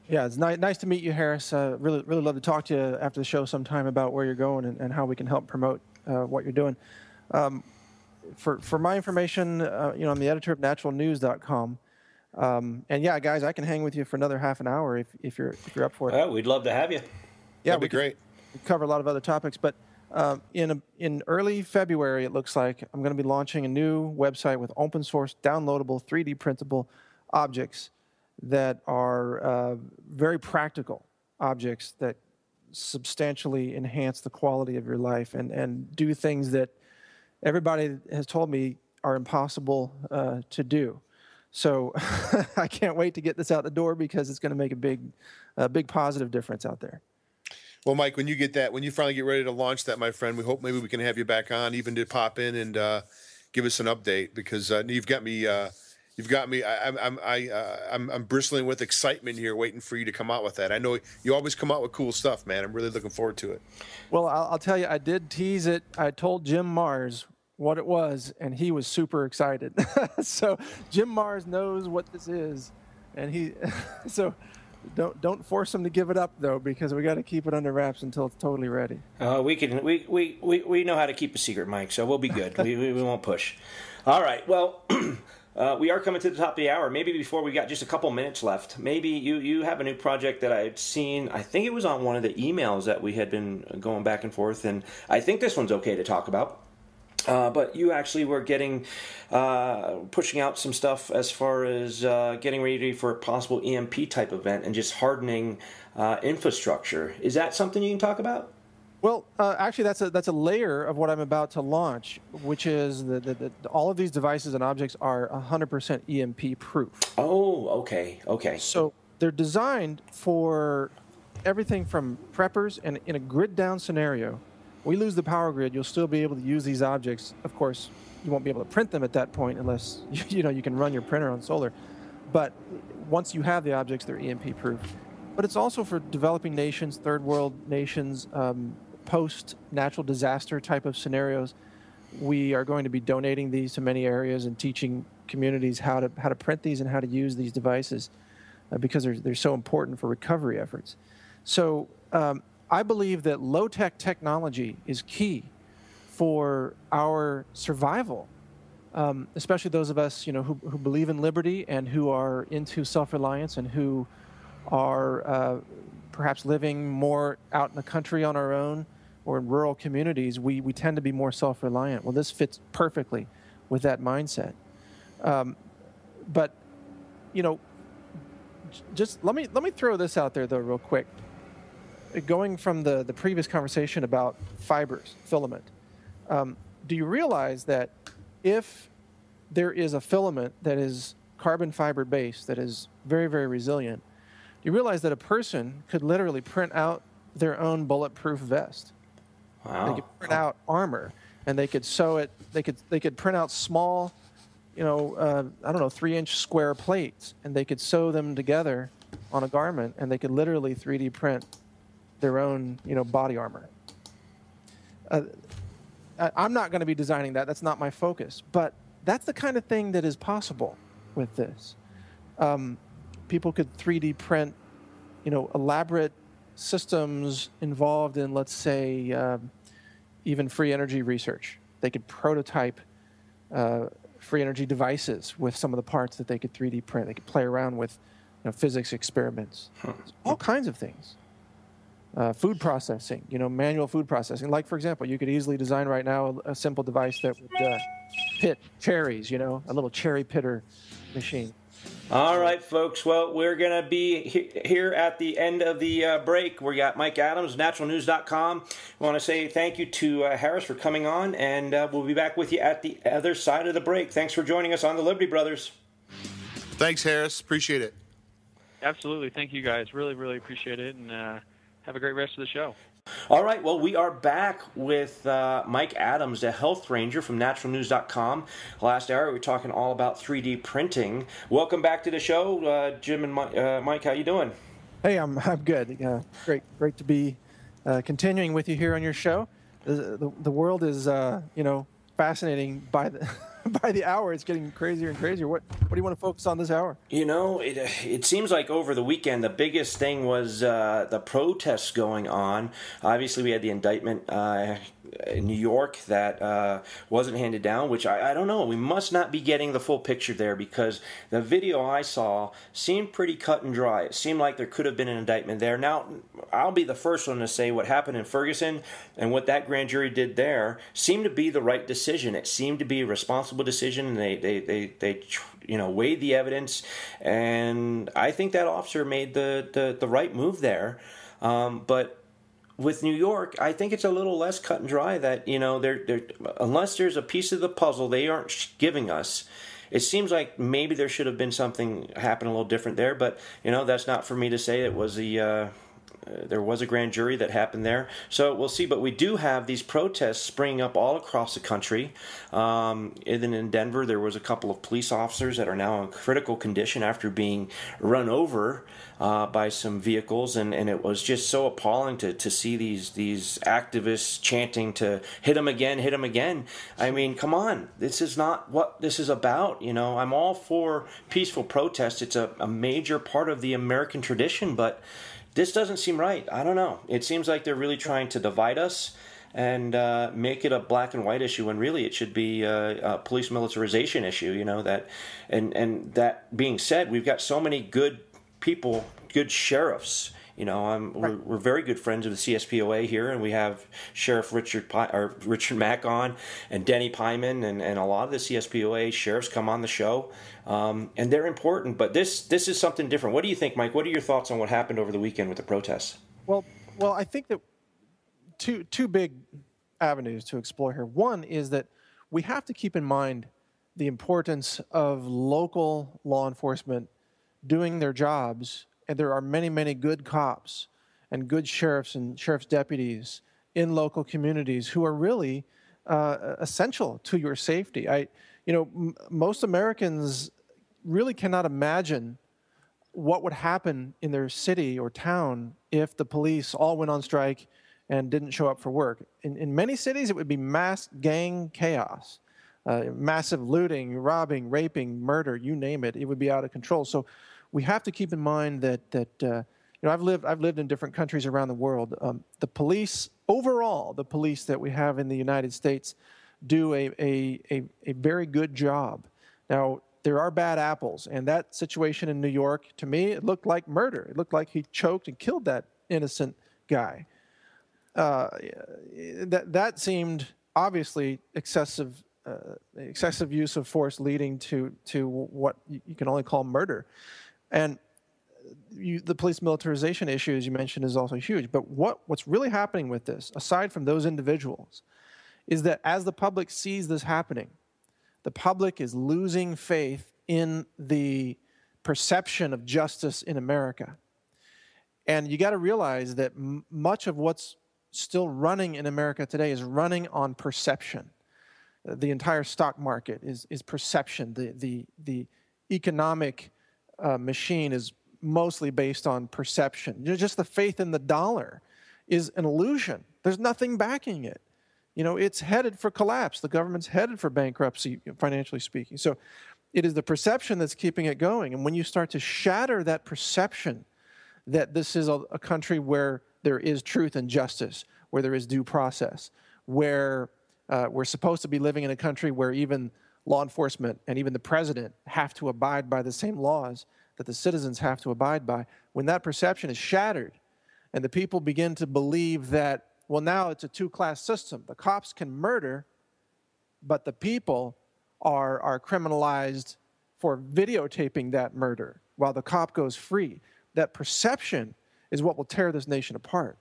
Yeah, it's nice to meet you, Harris. Really love to talk to you after the show sometime about where you're going and how we can help promote what you're doing. For my information, I'm the editor of naturalnews.com. And yeah, guys, I can hang with you for another half an hour if you're up for it. Well, we'd love to have you. Yeah, that'd be great. We cover a lot of other topics, but in early February, it looks like I'm going to be launching a new website with open source, downloadable, 3D printable objects that are very practical objects that substantially enhance the quality of your life and do things that everybody has told me are impossible to do. So I can't wait to get this out the door because it's going to make a big positive difference out there. Well, Mike, when you finally get ready to launch that, my friend, we hope maybe we can have you back on even to pop in and give us an update because you've got me. I'm bristling with excitement here, waiting for you to come out with that. I know you always come out with cool stuff, man. I'm really looking forward to it. Well, I'll tell you, I did tease it. I told Jim Mars what it was, and he was super excited. So Jim Mars knows what this is, and so don't force him to give it up though, because we got to keep it under wraps until it's totally ready. We know how to keep a secret, Mike, so we'll be good. we won't push. All right. Well. We are coming to the top of the hour. Maybe before we got just a couple minutes left, maybe you have a new project that I had seen. I think it was on one of the emails that we had been going back and forth, and I think this one's okay to talk about. But you actually were pushing out some stuff as far as getting ready for a possible EMP type event and just hardening infrastructure. Is that something you can talk about? Well, actually, that's a layer of what I'm about to launch, which is that all of these devices and objects are 100% EMP proof. Oh, okay. So they're designed for everything from preppers, and in a grid down scenario, we lose the power grid, you'll still be able to use these objects. Of course, you won't be able to print them at that point unless you can run your printer on solar. But once you have the objects, they're EMP proof. But it's also for developing nations, third world nations, post-natural disaster type of scenarios. We are going to be donating these to many areas and teaching communities how to print these and how to use these devices because they're so important for recovery efforts. So I believe that low-tech technology is key for our survival, especially those of us who believe in liberty and who are into self-reliance and who are perhaps living more out in the country on our own or in rural communities. We tend to be more self-reliant. Well, this fits perfectly with that mindset. But just let me throw this out there though real quick. Going from the previous conversation about fibers, filament, do you realize that if there is a filament that is carbon fiber based, that is very, very resilient, you realize that a person could literally print out their own bulletproof vest. Wow. They could print out armor, and they could sew it. They could print out small, 3-inch square plates, and they could sew them together on a garment, and they could literally 3D print their own, body armor. I'm not going to be designing that. That's not my focus. But that's the kind of thing that is possible with this. People could 3D print, elaborate systems involved in, let's say, even free energy research. They could prototype free energy devices with some of the parts that they could 3D print. They could play around with physics experiments, all kinds of things. Food processing, manual food processing. Like, for example, you could easily design right now a simple device that would pit cherries, a little cherry pitter machine. All right, folks. Well, we're going to be here at the end of the break. We got Mike Adams, naturalnews.com. I want to say thank you to Harris for coming on, and we'll be back with you at the other side of the break. Thanks for joining us on the Liberty Brothers. Thanks, Harris. Appreciate it. Absolutely. Thank you, guys. Really, really appreciate it, and have a great rest of the show. All right, well, we are back with Mike Adams, the health ranger from naturalnews.com. Last hour, we were talking all about 3D printing. Welcome back to the show, Jim and Mike. How you doing? Hey, I'm good. Great to be continuing with you here on your show. The world is fascinating by the by the hour. It's getting crazier and crazier. What do you want to focus on this hour? It seems like over the weekend the biggest thing was the protests going on. Obviously, we had the indictment in New York that wasn't handed down, which I don't know. We must not be getting the full picture there because the video I saw seemed pretty cut and dry. It seemed like there could have been an indictment there. Now, I'll be the first one to say what happened in Ferguson and what that grand jury did there seemed to be the right decision. It seemed to be a responsible decision, and they weighed the evidence, and I think that officer made the right move there. But with New York, I think it's a little less cut and dry that, they're unless there's a piece of the puzzle they aren't giving us, it seems like maybe there should have been something happen a little different there. But, that's not for me to say. It was there was a grand jury that happened there. So we'll see. But we do have these protests springing up all across the country. Even in Denver, there was a couple of police officers that are now in critical condition after being run over by some vehicles. And it was just so appalling to see these activists chanting to hit them again, hit them again. I mean, come on. This is not what this is about. I'm all for peaceful protest. It's a major part of the American tradition, but this doesn't seem right. I don't know. It seems like they're really trying to divide us and make it a black and white issue, when really it should be a police militarization issue. And that being said, we've got so many good people, good sheriffs. We're very good friends of the CSPOA here, and we have Sheriff Richard Mack on, and Denny Pyman, and a lot of the CSPOA sheriffs come on the show, and they're important. But this is something different. What do you think, Mike? What are your thoughts on what happened over the weekend with the protests? Well, I think that two big avenues to explore here. One is that we have to keep in mind the importance of local law enforcement doing their jobs. And there are many, many good cops and good sheriffs and sheriff's deputies in local communities who are really essential to your safety. Most Americans really cannot imagine what would happen in their city or town if the police all went on strike and didn't show up for work. In many cities, it would be mass gang chaos, massive looting, robbing, raping, murder, you name it. It would be out of control. So we have to keep in mind that I've lived in different countries around the world. The police, overall, the police that we have in the United States do a very good job. Now, there are bad apples, and that situation in New York, to me, it looked like murder. It looked like he choked and killed that innocent guy. That seemed obviously excessive use of force, leading to what you can only call murder. And the police militarization issue, as you mentioned, is also huge. But what's really happening with this, aside from those individuals, is that as the public sees this happening, the public is losing faith in the perception of justice in America. And you got to realize that much of what's still running in America today is running on perception. The entire stock market is perception. The economic machine is mostly based on perception. Just the faith in the dollar is an illusion. There's nothing backing it. It's headed for collapse. The government's headed for bankruptcy, financially speaking. So it is the perception that's keeping it going. And when you start to shatter that perception that this is a country where there is truth and justice, where there is due process, where we're supposed to be living in a country where even law enforcement and even the president have to abide by the same laws that the citizens have to abide by, when that perception is shattered and the people begin to believe that, well, now it's a two-class system. The cops can murder, but the people are criminalized for videotaping that murder while the cop goes free. That perception is what will tear this nation apart.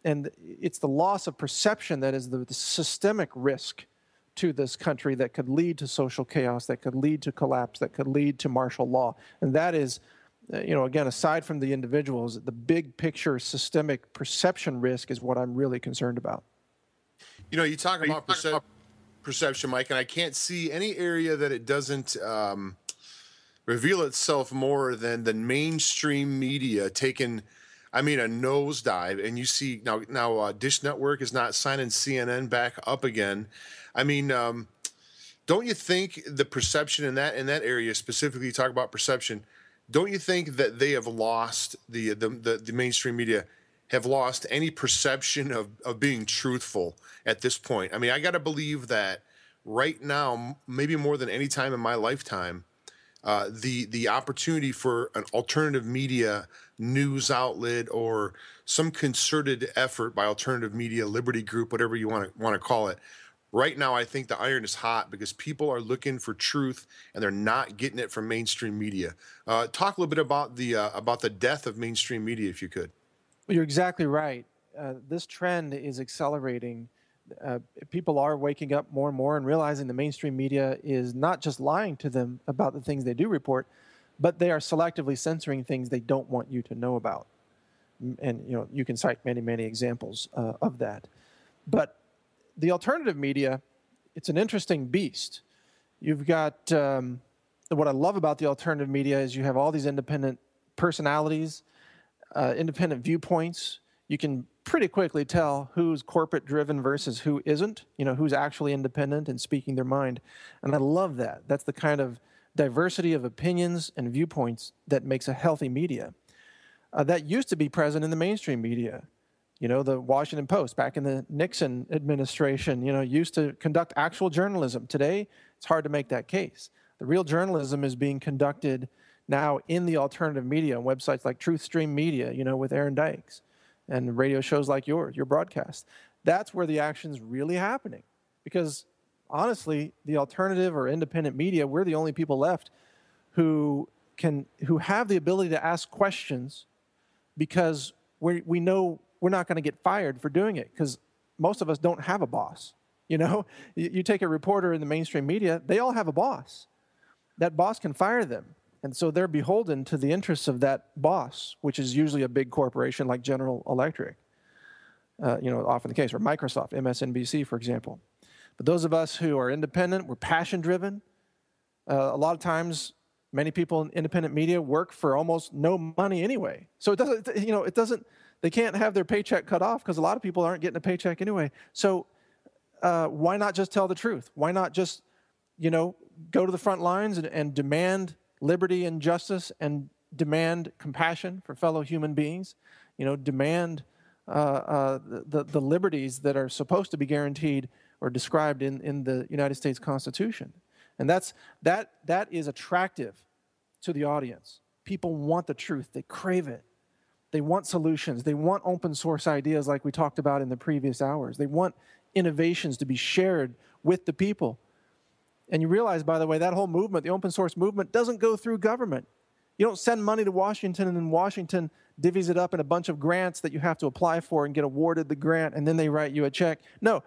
And it's the loss of perception that is the systemic risk to this country that could lead to social chaos, that could lead to collapse, that could lead to martial law. And that is, again, aside from the individuals, the big picture systemic perception risk is what I'm really concerned about. You talk about perception, Mike, and I can't see any area that it doesn't reveal itself more than the mainstream media taking, a nosedive. And you see now Dish Network is not signing CNN back up again. Don't you think the perception in that area, specifically talk about perception, don't you think that they have lost, the mainstream media have lost any perception of being truthful at this point? I got to believe that right now, maybe more than any time in my lifetime, the opportunity for an alternative media news outlet or some concerted effort by alternative media, Liberty Group, whatever you want to call it. Right now, I think the iron is hot because people are looking for truth and they're not getting it from mainstream media. Talk a little bit about the death of mainstream media, if you could. Well, you're exactly right. This trend is accelerating. People are waking up more and more and realizing the mainstream media is not just lying to them about the things they do report, but they are selectively censoring things they don't want you to know about. And you can cite many, many examples of that. But the alternative media, it's an interesting beast. You've got, what I love about the alternative media is you have all these independent personalities, independent viewpoints. You can pretty quickly tell who's corporate driven versus who isn't, who's actually independent and speaking their mind. And I love that. That's the kind of diversity of opinions and viewpoints that makes a healthy media. That used to be present in the mainstream media. The Washington Post back in the Nixon administration, used to conduct actual journalism. Today, it's hard to make that case. The real journalism is being conducted now in the alternative media on websites like Truth Stream Media, with Aaron Dykes, and radio shows like your broadcast. That's where the action's really happening. Because honestly, the alternative or independent media, we're the only people left who have the ability to ask questions because we know we're not going to get fired for doing it because most of us don't have a boss. You take a reporter in the mainstream media, they all have a boss. That boss can fire them. And so they're beholden to the interests of that boss, which is usually a big corporation like General Electric. often the case, or Microsoft, MSNBC, for example. But those of us who are independent, we're passion-driven. A lot of times, many people in independent media work for almost no money anyway. So it doesn't, they can't have their paycheck cut off because a lot of people aren't getting a paycheck anyway. So why not just tell the truth? Why not just, go to the front lines and demand liberty and justice and demand compassion for fellow human beings? Demand the liberties that are supposed to be guaranteed or described in the United States Constitution. And that is attractive to the audience. People want the truth. They crave it. They want solutions. They want open source ideas like we talked about in the previous hours. They want innovations to be shared with the people. And you realize, by the way, that whole movement, the open source movement, doesn't go through government. You don't send money to Washington and then Washington divvies it up in a bunch of grants that you have to apply for and get awarded the grant, and then they write you a check. No,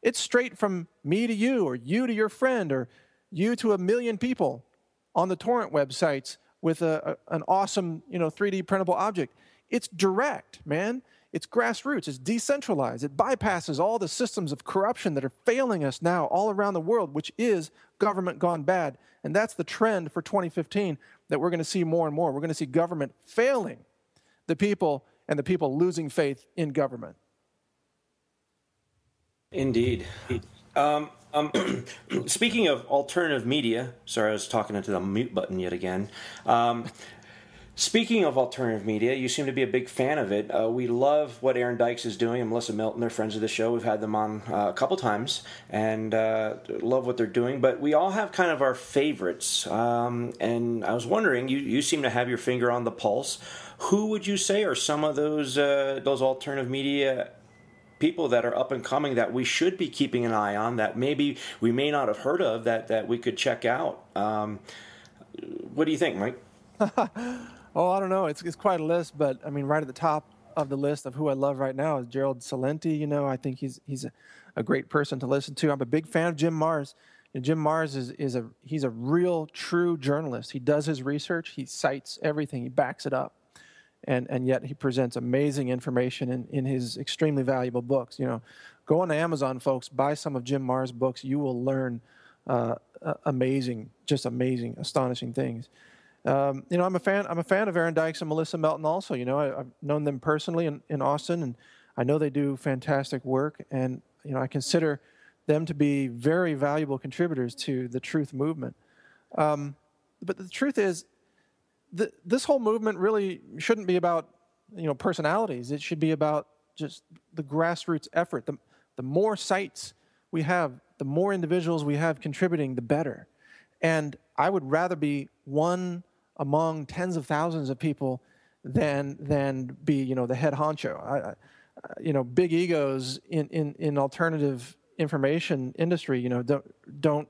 it's straight from me to you, or you to your friend, or you to 1 million people on the torrent websites with an awesome 3D printable object. It's direct, man. It's grassroots. It's decentralized. It bypasses all the systems of corruption that are failing us now all around the world, which is government gone bad. And that's the trend for 2015 that we're going to see more and more. We're going to see government failing the people and the people losing faith in government. Indeed. Speaking of alternative media, sorry, I was talking into the mute button yet again. Speaking of alternative media, you seem to be a big fan of it. We love what Aaron Dykes is doing and Melissa Milton. They're friends of the show. We've had them on a couple times and love what they're doing. But we all have kind of our favorites. And I was wondering, you seem to have your finger on the pulse. Who would you say are some of those alternative media people that are up and coming that we should be keeping an eye on, that maybe we may not have heard of, that we could check out? What do you think, Mike? Oh, I don't know. It's quite a list, but I mean, right at the top of the list of who I love right now is Gerald Celente. I think he's a great person to listen to. I'm a big fan of Jim Marrs. And Jim Marrs he's a real, true journalist. He does his research. He cites everything. He backs it up, and yet he presents amazing information in his extremely valuable books. Go on to Amazon, folks. Buy some of Jim Marrs' books. You will learn amazing, astonishing things. I'm a fan of Aaron Dykes and Melissa Melton also. I've known them personally in Austin, and I know they do fantastic work, and I consider them to be very valuable contributors to the truth movement. But the truth is, this whole movement really shouldn't be about personalities. It should be about just the grassroots effort. The more sites we have, the more individuals we have contributing, the better. And I would rather be one among tens of thousands of people than be the head honcho. Big egos in alternative information industry don't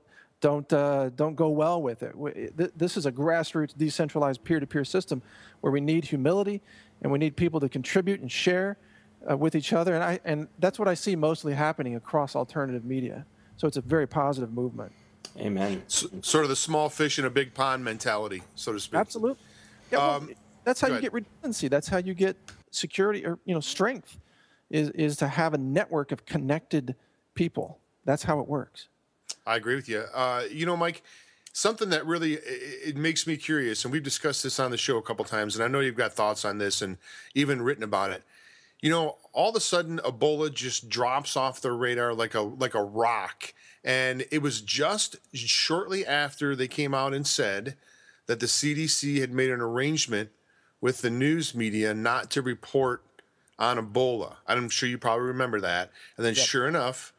go well with it. This is a grassroots, decentralized, peer-to-peer system where we need humility and we need people to contribute and share with each other, and that's what I see mostly happening across alternative media. So it's a very positive movement. Amen. Sort of the small fish in a big pond mentality, so to speak. Absolutely. Yeah, that's how you get redundancy. That's how you get security or strength. Is to have a network of connected people. That's how it works. I agree with you. Mike, something that really it makes me curious, and we've discussed this on the show a couple times, and I know you've got thoughts on this and even written about it. All of a sudden, Ebola just drops off the radar like a rock. And it was just shortly after they came out and said that the CDC had made an arrangement with the news media not to report on Ebola. I'm sure you probably remember that. And then Sure enough,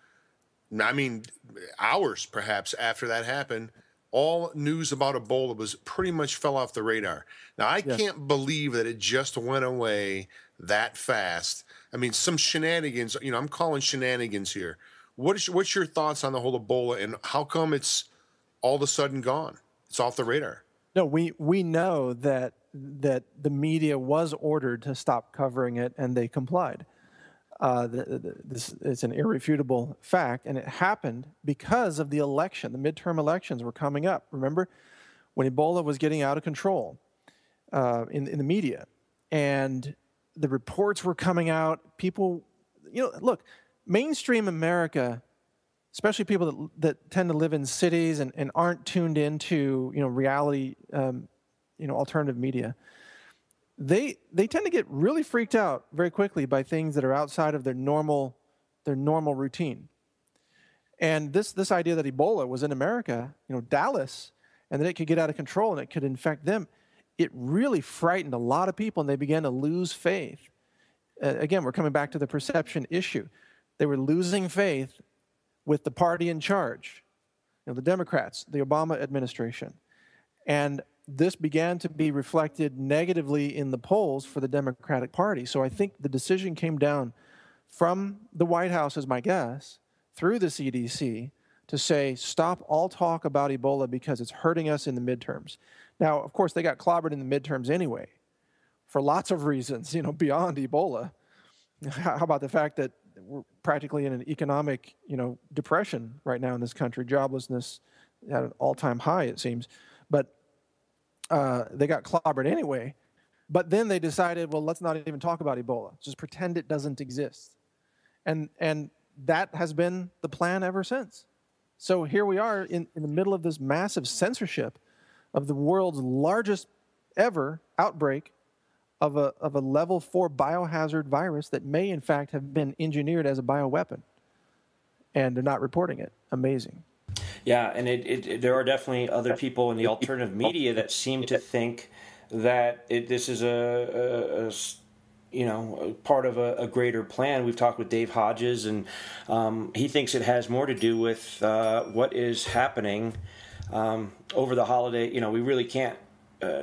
hours perhaps after that happened, all news about Ebola pretty much fell off the radar. Now, I can't believe that it just went away that fast. Some shenanigans, I'm calling shenanigans here. What's your thoughts on the whole Ebola, and how come it's all of a sudden gone? It's off the radar. No, we know that the media was ordered to stop covering it, and they complied. It's an irrefutable fact, and it happened because of the election. The midterm elections were coming up. Remember, when Ebola was getting out of control in the media, and the reports were coming out, people, look, mainstream America, especially people that tend to live in cities and aren't tuned into, reality, alternative media, they tend to get really freaked out very quickly by things that are outside of their normal routine. And this idea that Ebola was in America, Dallas, and that it could get out of control and it could infect them, it really frightened a lot of people, and they began to lose faith. Again, we're coming back to the perception issue. They were losing faith with the party in charge, the Democrats, the Obama administration. And this began to be reflected negatively in the polls for the Democratic Party. So I think the decision came down from the White House, is my guess, through the CDC, to say, stop all talk about Ebola because it's hurting us in the midterms. Now, of course, they got clobbered in the midterms anyway, for lots of reasons, beyond Ebola. How about the fact that we're practically in an economic, depression right now in this country, joblessness at an all-time high, it seems. But they got clobbered anyway. But then they decided, well, let's not even talk about Ebola. Just pretend it doesn't exist. And that has been the plan ever since. So here we are in the middle of this massive censorship of the world's largest ever outbreak of a level 4 biohazard virus that may, in fact, have been engineered as a bioweapon. And they're not reporting it. Amazing. Yeah, and there are definitely other people in the alternative media that seem to think that this is a part of a greater plan. We've talked with Dave Hodges, and he thinks it has more to do with what is happening over the holiday. We really can't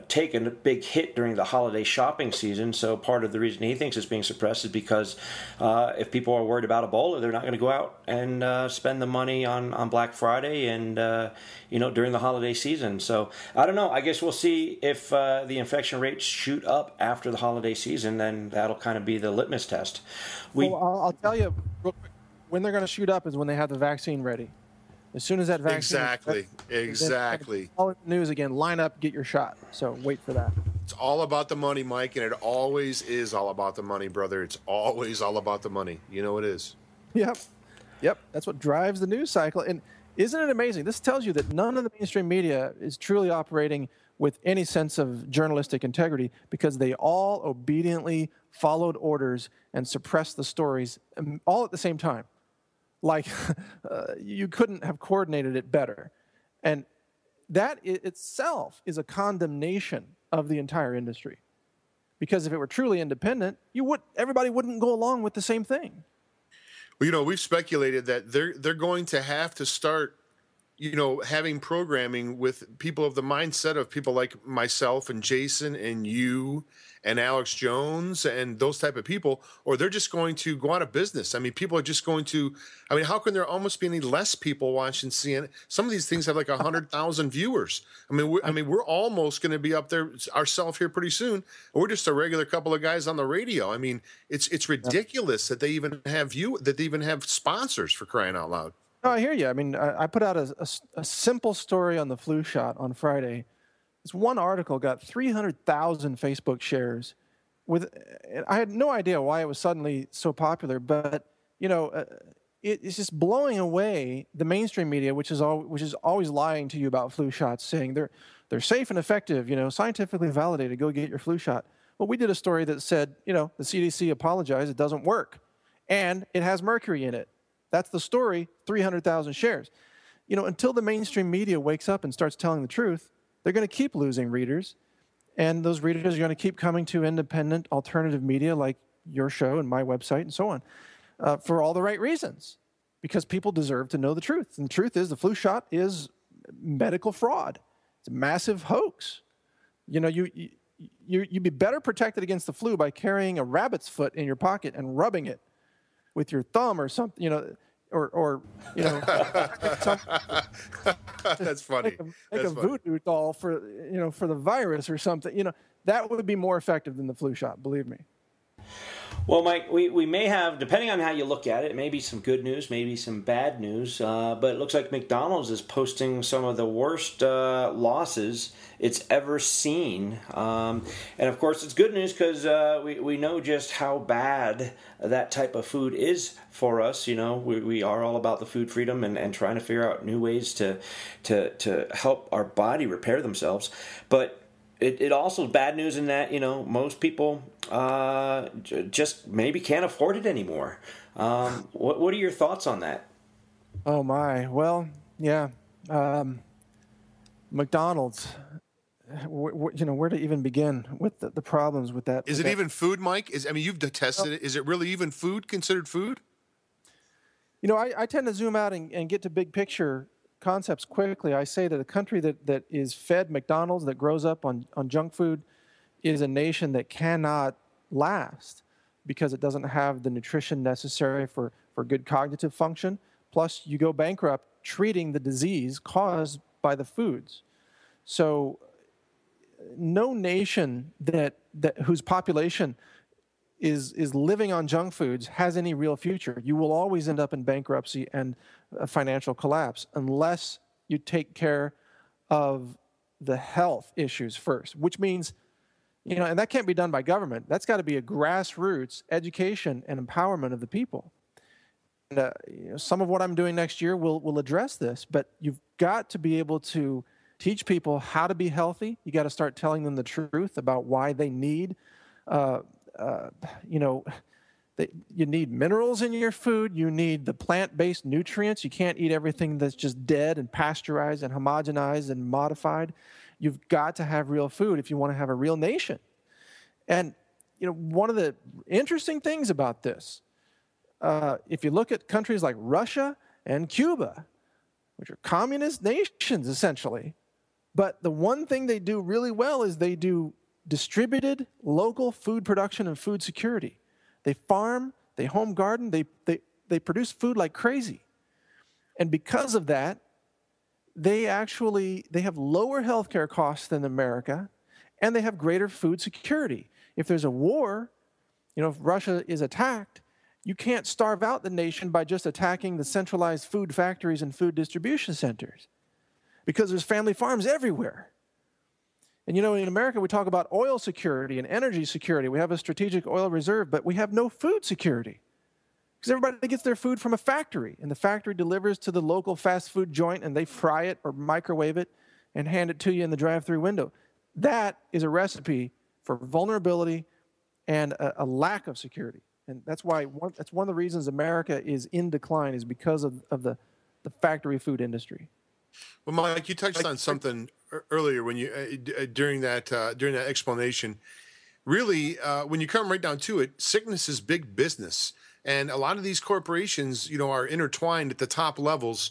take a big hit during the holiday shopping season. So part of the reason he thinks it's being suppressed is because if people are worried about Ebola, they're not going to go out and spend the money on Black Friday and during the holiday season. So I don't know. I guess we'll see if the infection rates shoot up after the holiday season. Then that'll kind of be the litmus test. I'll tell you real quick, when they're going to shoot up is when they have the vaccine ready. As soon as that vaccine exactly. All in the news again, line up, get your shot. So wait for that. It's all about the money, Mike, and it always is all about the money, brother. It's always all about the money. You know it is. Yep. That's what drives the news cycle. And isn't it amazing? This tells you that none of the mainstream media is truly operating with any sense of journalistic integrity, because they all obediently followed orders and suppressed the stories all at the same time. Like, you couldn't have coordinated it better. And that itself is a condemnation of the entire industry. Because if it were truly independent, everybody wouldn't go along with the same thing. Well, we've speculated that they're going to have to start, having programming with people of the mindset of people like myself and Jason and you and Alex Jones and those type of people, or they're just going to go out of business. I mean, people are just going to, how can there almost be any less people watching CNN? Some of these things have like 100,000 viewers. We're almost going to be up there ourselves here pretty soon. And we're just a regular couple of guys on the radio. I mean, it's ridiculous that they even have sponsors, for crying out loud. No, I hear you. I put out a simple story on the flu shot on Friday. This one article got 300,000 Facebook shares. I had no idea why it was suddenly so popular, but it's just blowing away the mainstream media, which is always lying to you about flu shots, saying they're safe and effective, scientifically validated. Go get your flu shot. Well, we did a story that said, the CDC apologized, it doesn't work, and it has mercury in it. That's the story. 300,000 shares. Until the mainstream media wakes up and starts telling the truth, they're going to keep losing readers, and those readers are going to keep coming to independent alternative media like your show and my website and so on, for all the right reasons, because people deserve to know the truth. And the truth is the flu shot is medical fraud. It's a massive hoax. You'd be better protected against the flu by carrying a rabbit's foot in your pocket and rubbing it with your thumb or something, or that's funny. Make a voodoo doll for the virus or something. That would be more effective than the flu shot, believe me. Well, Mike, we may have, depending on how you look at it, maybe some good news, maybe some bad news, but it looks like McDonald's is posting some of the worst losses it's ever seen. And, of course, it's good news because we know just how bad that type of food is for us. You know, we are all about the food freedom and trying to figure out new ways to help our body repair themselves. But it also is bad news in that, you know, most people just maybe can't afford it anymore. What are your thoughts on that? Oh, my. Well, yeah. McDonald's, where to even begin with the problems with that? Is it even food, Mike? You've tested it. Is it really even food, considered food? You know, I tend to zoom out and get to big picture concepts quickly. I say that a country that is fed McDonald's, that grows up on junk food, is a nation that cannot last because it doesn't have the nutrition necessary for good cognitive function. Plus, you go bankrupt treating the disease caused by the foods. So no nation that whose population is living on junk foods has any real future. You will always end up in bankruptcy and a financial collapse unless you take care of the health issues first, which means, you know, and that can't be done by government. That's got to be a grassroots education and empowerment of the people. And some of what I'm doing next year will address this, but you've got to be able to teach people how to be healthy. You got to start telling them the truth about why they need you need minerals in your food. You need the plant-based nutrients. You can't eat everything that's just dead and pasteurized and homogenized and modified. You've got to have real food if you want to have a real nation. And, you know, one of the interesting things about this, if you look at countries like Russia and Cuba, which are communist nations essentially, but the one thing they do really well is they do distributed local food production and food security. They farm, they home garden, they produce food like crazy. And because of that, they have lower healthcare costs than America, and they have greater food security. If there's a war, you know, if Russia is attacked, you can't starve out the nation by just attacking the centralized food factories and food distribution centers, because there's family farms everywhere. And, you know, in America, we talk about oil security and energy security. We have a strategic oil reserve, but we have no food security because everybody gets their food from a factory, and the factory delivers to the local fast food joint, and they fry it or microwave it and hand it to you in the drive-through window. That is a recipe for vulnerability and a lack of security. And that's why that's one of the reasons America is in decline, is because of the factory food industry. Well, Mike, you touched on something earlier when you during that explanation. Really, when you come right down to it, sickness is big business, and a lot of these corporations, you know, are intertwined at the top levels.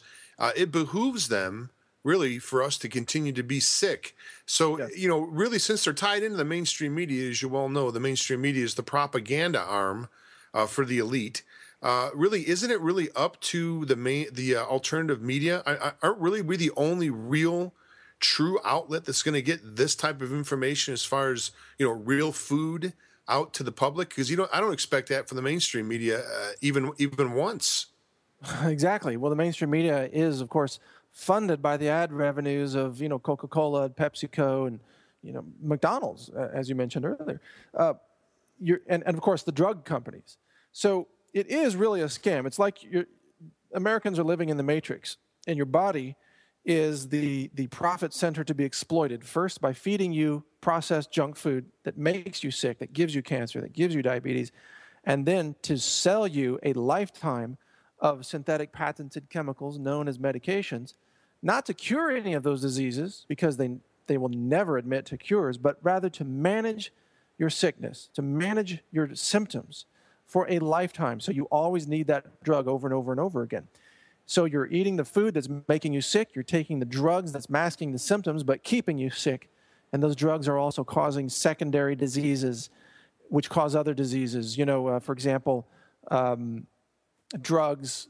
It behooves them really for us to continue to be sick. So, yes, you know, really, since they're tied into the mainstream media, as you well know, the mainstream media is the propaganda arm for the elite. Really, isn't it really up to the alternative media? Aren't really we the only real, true outlet that's going to get this type of information as far as, you know, real food out to the public? Because, you know, I don't expect that from the mainstream media even once. Exactly. Well, the mainstream media is, of course, funded by the ad revenues of, you know, Coca-Cola and PepsiCo and, you know, McDonald's, as you mentioned earlier, and of course the drug companies. So it is really a scam. It's like Americans are living in the Matrix, and your body is the profit center to be exploited, first by feeding you processed junk food that makes you sick, that gives you cancer, that gives you diabetes, and then to sell you a lifetime of synthetic patented chemicals known as medications, not to cure any of those diseases, because they will never admit to cures, but rather to manage your sickness, to manage your symptoms for a lifetime. So you always need that drug over and over and over again. So you're eating the food that's making you sick, you're taking the drugs that's masking the symptoms but keeping you sick, and those drugs are also causing secondary diseases which cause other diseases. You know, for example, drugs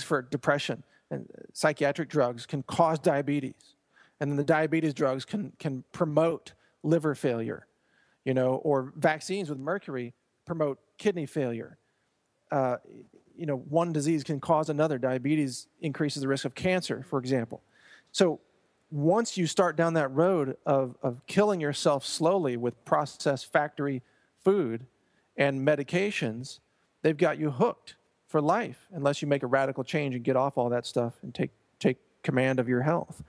for depression and psychiatric drugs can cause diabetes, and then the diabetes drugs can promote liver failure, you know, or vaccines with mercury promote kidney failure. One disease can cause another. Diabetes increases the risk of cancer, for example. So once you start down that road of killing yourself slowly with processed factory food and medications, they've got you hooked for life unless you make a radical change and get off all that stuff and take command of your health.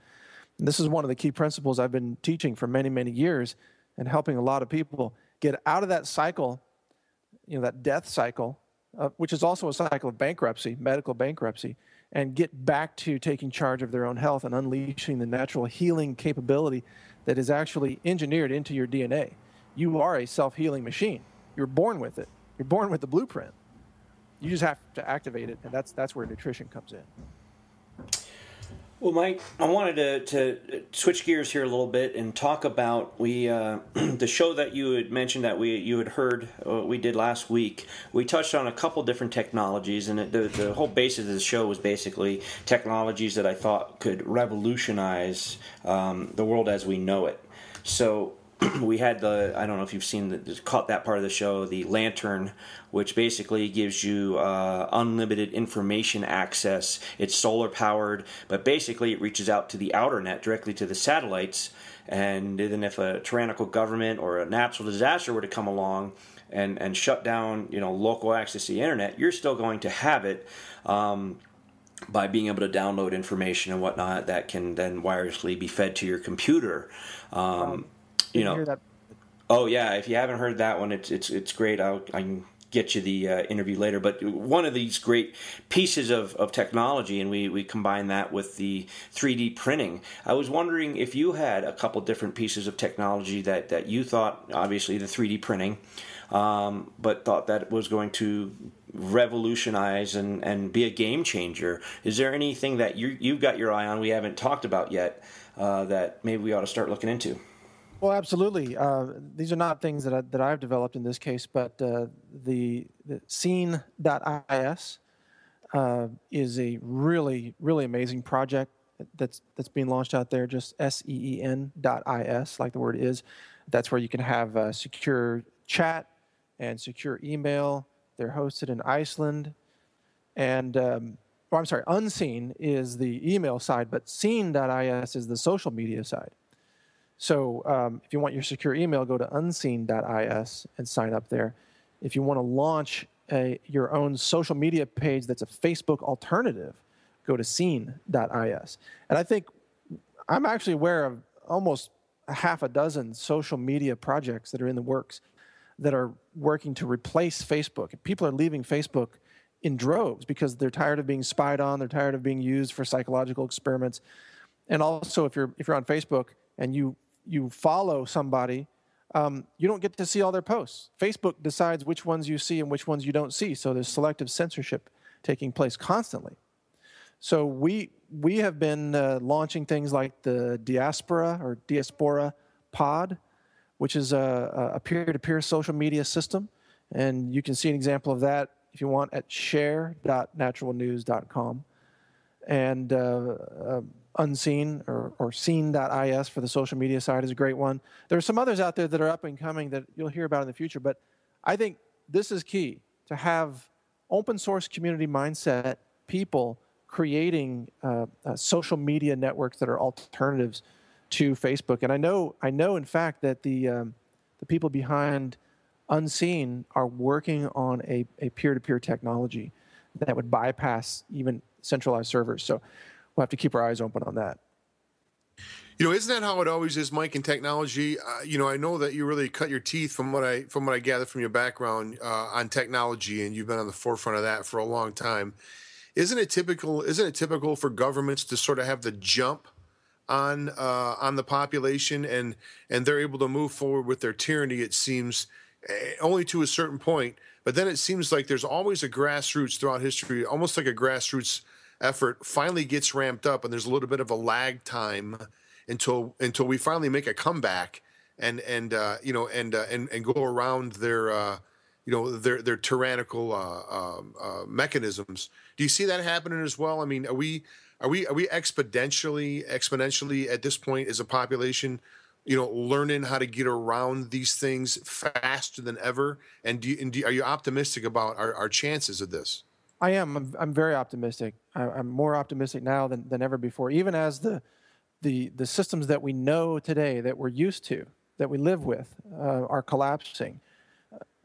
And this is one of the key principles I've been teaching for many, many years and helping a lot of people get out of that cycle, that death cycle, which is also a cycle of bankruptcy, medical bankruptcy, and get back to taking charge of their own health and unleashing the natural healing capability that is actually engineered into your DNA. You are a self-healing machine. You're born with it. You're born with the blueprint. You just have to activate it, and that's where nutrition comes in. Well, Mike, I wanted to switch gears here a little bit and talk about the show that you had mentioned that you had heard we did last week. We touched on a couple different technologies, and the whole basis of the show was basically technologies that I thought could revolutionize the world as we know it. So we had I don't know if you've caught that part of the show, the Lantern, which basically gives you unlimited information access. It's solar powered, but basically it reaches out to the outer net, directly to the satellites. And then if a tyrannical government or a natural disaster were to come along and shut down, local access to the internet, you're still going to have it by being able to download information and whatnot that can then wirelessly be fed to your computer. Hear that? Oh yeah, if you haven't heard that one, it's great. I can get you the interview later. But one of these great pieces of technology, and we combine that with the 3D printing. I was wondering if you had a couple different pieces of technology that you thought, obviously the 3D printing, but thought that it was going to revolutionize and be a game changer. Is there anything that you've got your eye on we haven't talked about yet that maybe we ought to start looking into? Well, absolutely. These are not things that I've developed in this case, but the Scene.is is a really, really amazing project that's being launched out there. Just SEEN.is, like the word is. That's where you can have secure chat and secure email. They're hosted in Iceland, and Unseen is the email side, but Scene.is is the social media side. So if you want your secure email, go to unseen.is and sign up there. If you want to launch your own social media page that's a Facebook alternative, go to seen.is. And I think I'm actually aware of almost a half a dozen social media projects that are in the works that are working to replace Facebook. People are leaving Facebook in droves because they're tired of being spied on, they're tired of being used for psychological experiments. And also, if you're on Facebook and you follow somebody, you don't get to see all their posts. Facebook decides which ones you see and which ones you don't see. So there's selective censorship taking place constantly. So we have been launching things like the Diaspora Pod, which is a peer-to-peer social media system. And you can see an example of that if you want at share.naturalnews.com. And Unseen or Seen.is for the social media side is a great one. There are some others out there that are up and coming that you'll hear about in the future, but I think this is key, to have open source community mindset people creating social media networks that are alternatives to Facebook. And I know in fact that the people behind Unseen are working on a peer-to-peer technology that would bypass even centralized servers. So we'll have to keep our eyes open on that. Isn't that how it always is, Mike, in technology? I know that you really cut your teeth from what I gather from your background on technology, and you've been on the forefront of that for a long time. Isn't it typical for governments to sort of have the jump on the population, and they're able to move forward with their tyranny, it seems, only to a certain point. But then it seems like there's always a grassroots throughout history, almost like a grassroots effort finally gets ramped up, and there's a little bit of a lag time until we finally make a comeback and go around their tyrannical mechanisms. Do you see that happening as well? I mean, are we exponentially at this point as a population learning how to get around these things faster than ever? And are you optimistic about our chances of this? I am. I'm very optimistic. I'm more optimistic now than ever before. Even as the systems that we know today, that we're used to, that we live with, are collapsing,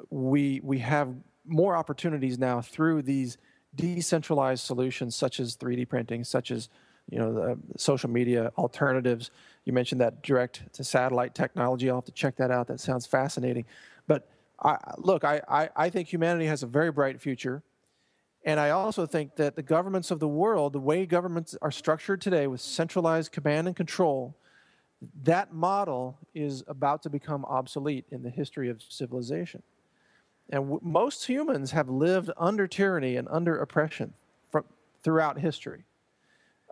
we have more opportunities now through these decentralized solutions, such as 3D printing, such as the social media alternatives. You mentioned that direct to satellite technology. I'll have to check that out. That sounds fascinating. But I think humanity has a very bright future. And I also think that the governments of the world, the way governments are structured today with centralized command and control, that model is about to become obsolete in the history of civilization. And most humans have lived under tyranny and under oppression throughout history.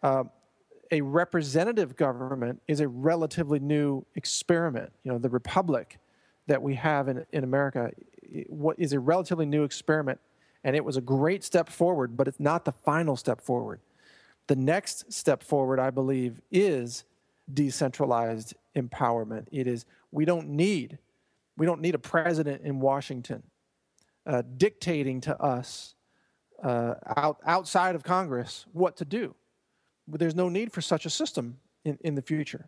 A representative government is a relatively new experiment. The republic that we have in America is a relatively new experiment. And it was a great step forward, but it's not the final step forward. The next step forward, I believe, is decentralized empowerment. It is we don't need a president in Washington dictating to us outside of Congress what to do. But there's no need for such a system in the future.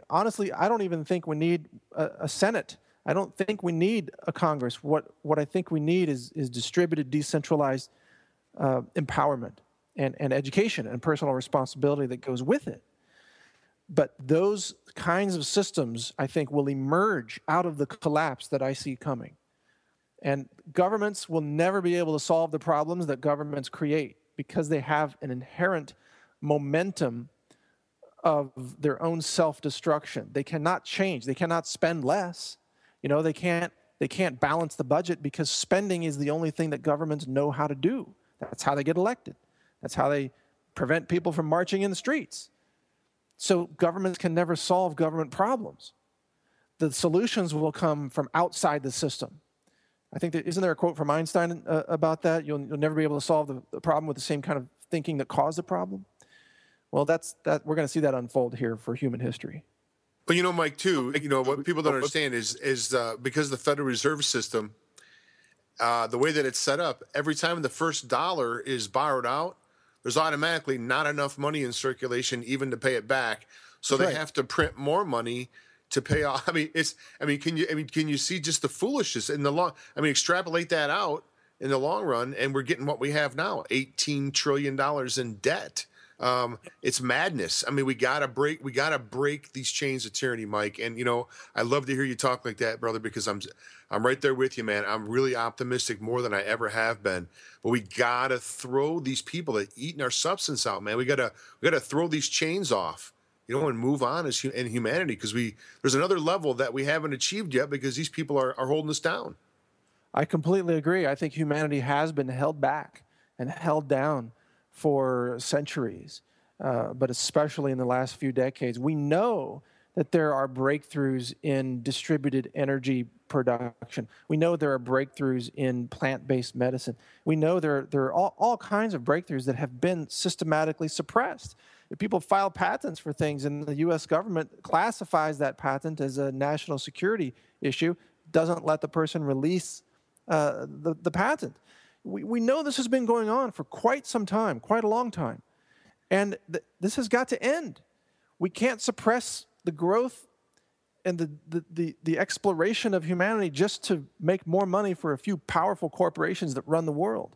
Honestly, I don't even think we need a Senate. I don't think we need a Congress. What I think we need is distributed, decentralized empowerment and education and personal responsibility that goes with it. But those kinds of systems, I think, will emerge out of the collapse that I see coming. And governments will never be able to solve the problems that governments create because they have an inherent momentum of their own self-destruction. They cannot change. They cannot spend less. They can't balance the budget because spending is the only thing that governments know how to do. That's how they get elected. That's how they prevent people from marching in the streets. So governments can never solve government problems. The solutions will come from outside the system. I think isn't there a quote from Einstein about that? You'll never be able to solve the problem with the same kind of thinking that caused the problem. Well, we're going to see that unfold here for human history. But Mike, too, what people don't understand is because the Federal Reserve System, the way that it's set up, every time the first dollar is borrowed out, there's automatically not enough money in circulation even to pay it back. So they have to print more money to pay off. Can you see just the foolishness in the long? Extrapolate that out in the long run, and we're getting what we have now: $18 trillion in debt. It's madness. We gotta break these chains of tyranny, Mike. And I love to hear you talk like that, brother, because I'm right there with you, man. I'm really optimistic more than I ever have been. But we gotta throw these people that eating our substance out, man. We gotta throw these chains off, and move on as in humanity, because there's another level that we haven't achieved yet because these people are holding us down. I completely agree. I think humanity has been held back and held down for centuries, but especially in the last few decades. We know that there are breakthroughs in distributed energy production. We know there are breakthroughs in plant-based medicine. We know there are all kinds of breakthroughs that have been systematically suppressed. If people file patents for things and the U.S. government classifies that patent as a national security issue, doesn't let the person release the patent. We know this has been going on for quite some time, quite a long time. And this has got to end. We can't suppress the growth and the exploration of humanity just to make more money for a few powerful corporations that run the world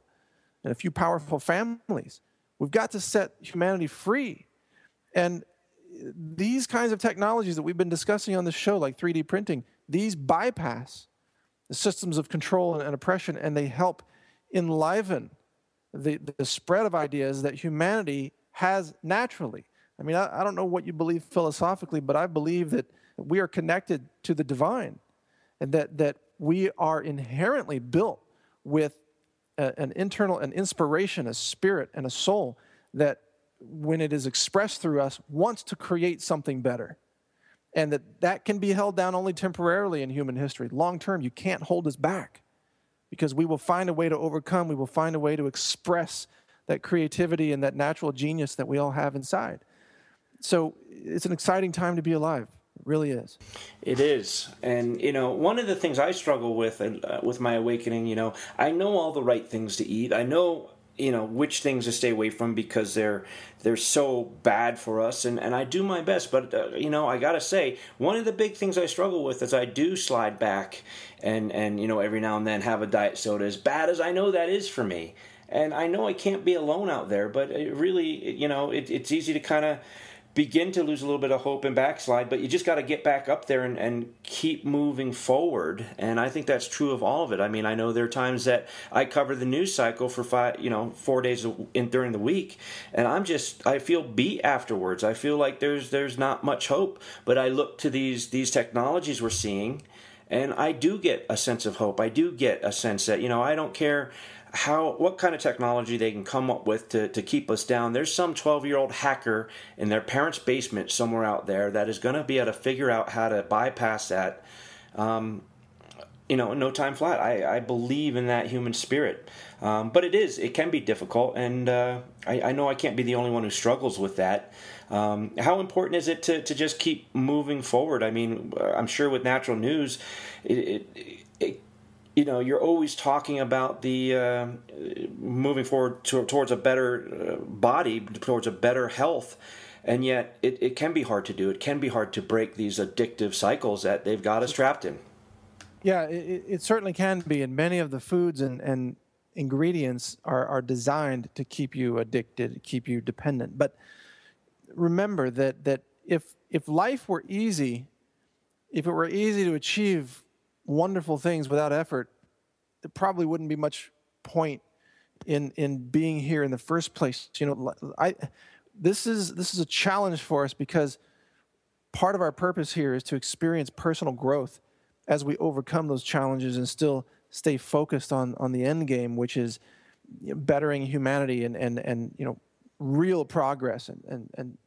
and a few powerful families. We've got to set humanity free. And these kinds of technologies that we've been discussing on this show, like 3D printing, these bypass the systems of control and oppression, and they help enliven the spread of ideas that humanity has naturally. I don't know what you believe philosophically, but I believe that we are connected to the divine, and that we are inherently built with an inspiration, a spirit, and a soul that, when it is expressed through us, wants to create something better. And that can be held down only temporarily in human history. Long term, you can't hold us back, because we will find a way to overcome. We will find a way to express that creativity and that natural genius that we all have inside. So it's an exciting time to be alive. It really is. It is. And, one of the things I struggle with with my awakening, I know all the right things to eat. I know, which things to stay away from because they're so bad for us. And I do my best. But, I got to say, one of the big things I struggle with is I do slide back and every now and then have a diet soda, as bad as I know that is for me. And I know I can't be alone out there, but it really, it's easy to kind of begin to lose a little bit of hope and backslide, but you just got to get back up there and keep moving forward. And I think that's true of all of it. I mean, I know there are times that I cover the news cycle for 4 days during the week, and I feel beat afterwards. I feel like there's not much hope, but I look to these technologies we're seeing, and I do get a sense of hope. I do get a sense that, I don't care what kind of technology they can come up with to keep us down. There's some 12-year-old hacker in their parents' basement somewhere out there that is going to be able to figure out how to bypass that, in no time flat. I believe in that human spirit. But it can be difficult, and I know I can't be the only one who struggles with that. How important is it to just keep moving forward? I mean, I'm sure with natural news, you're always talking about the moving forward towards a better body, towards a better health, and yet it can be hard to do. It can be hard to break these addictive cycles that they've got us trapped in. Yeah, it certainly can be, and many of the foods and ingredients are designed to keep you addicted, keep you dependent. But remember that if life were easy, if it were easy to achieve wonderful things without effort, there probably wouldn't be much point in being here in the first place. This is a challenge for us because part of our purpose here is to experience personal growth as we overcome those challenges and still stay focused on the end game, which is bettering humanity and real progress and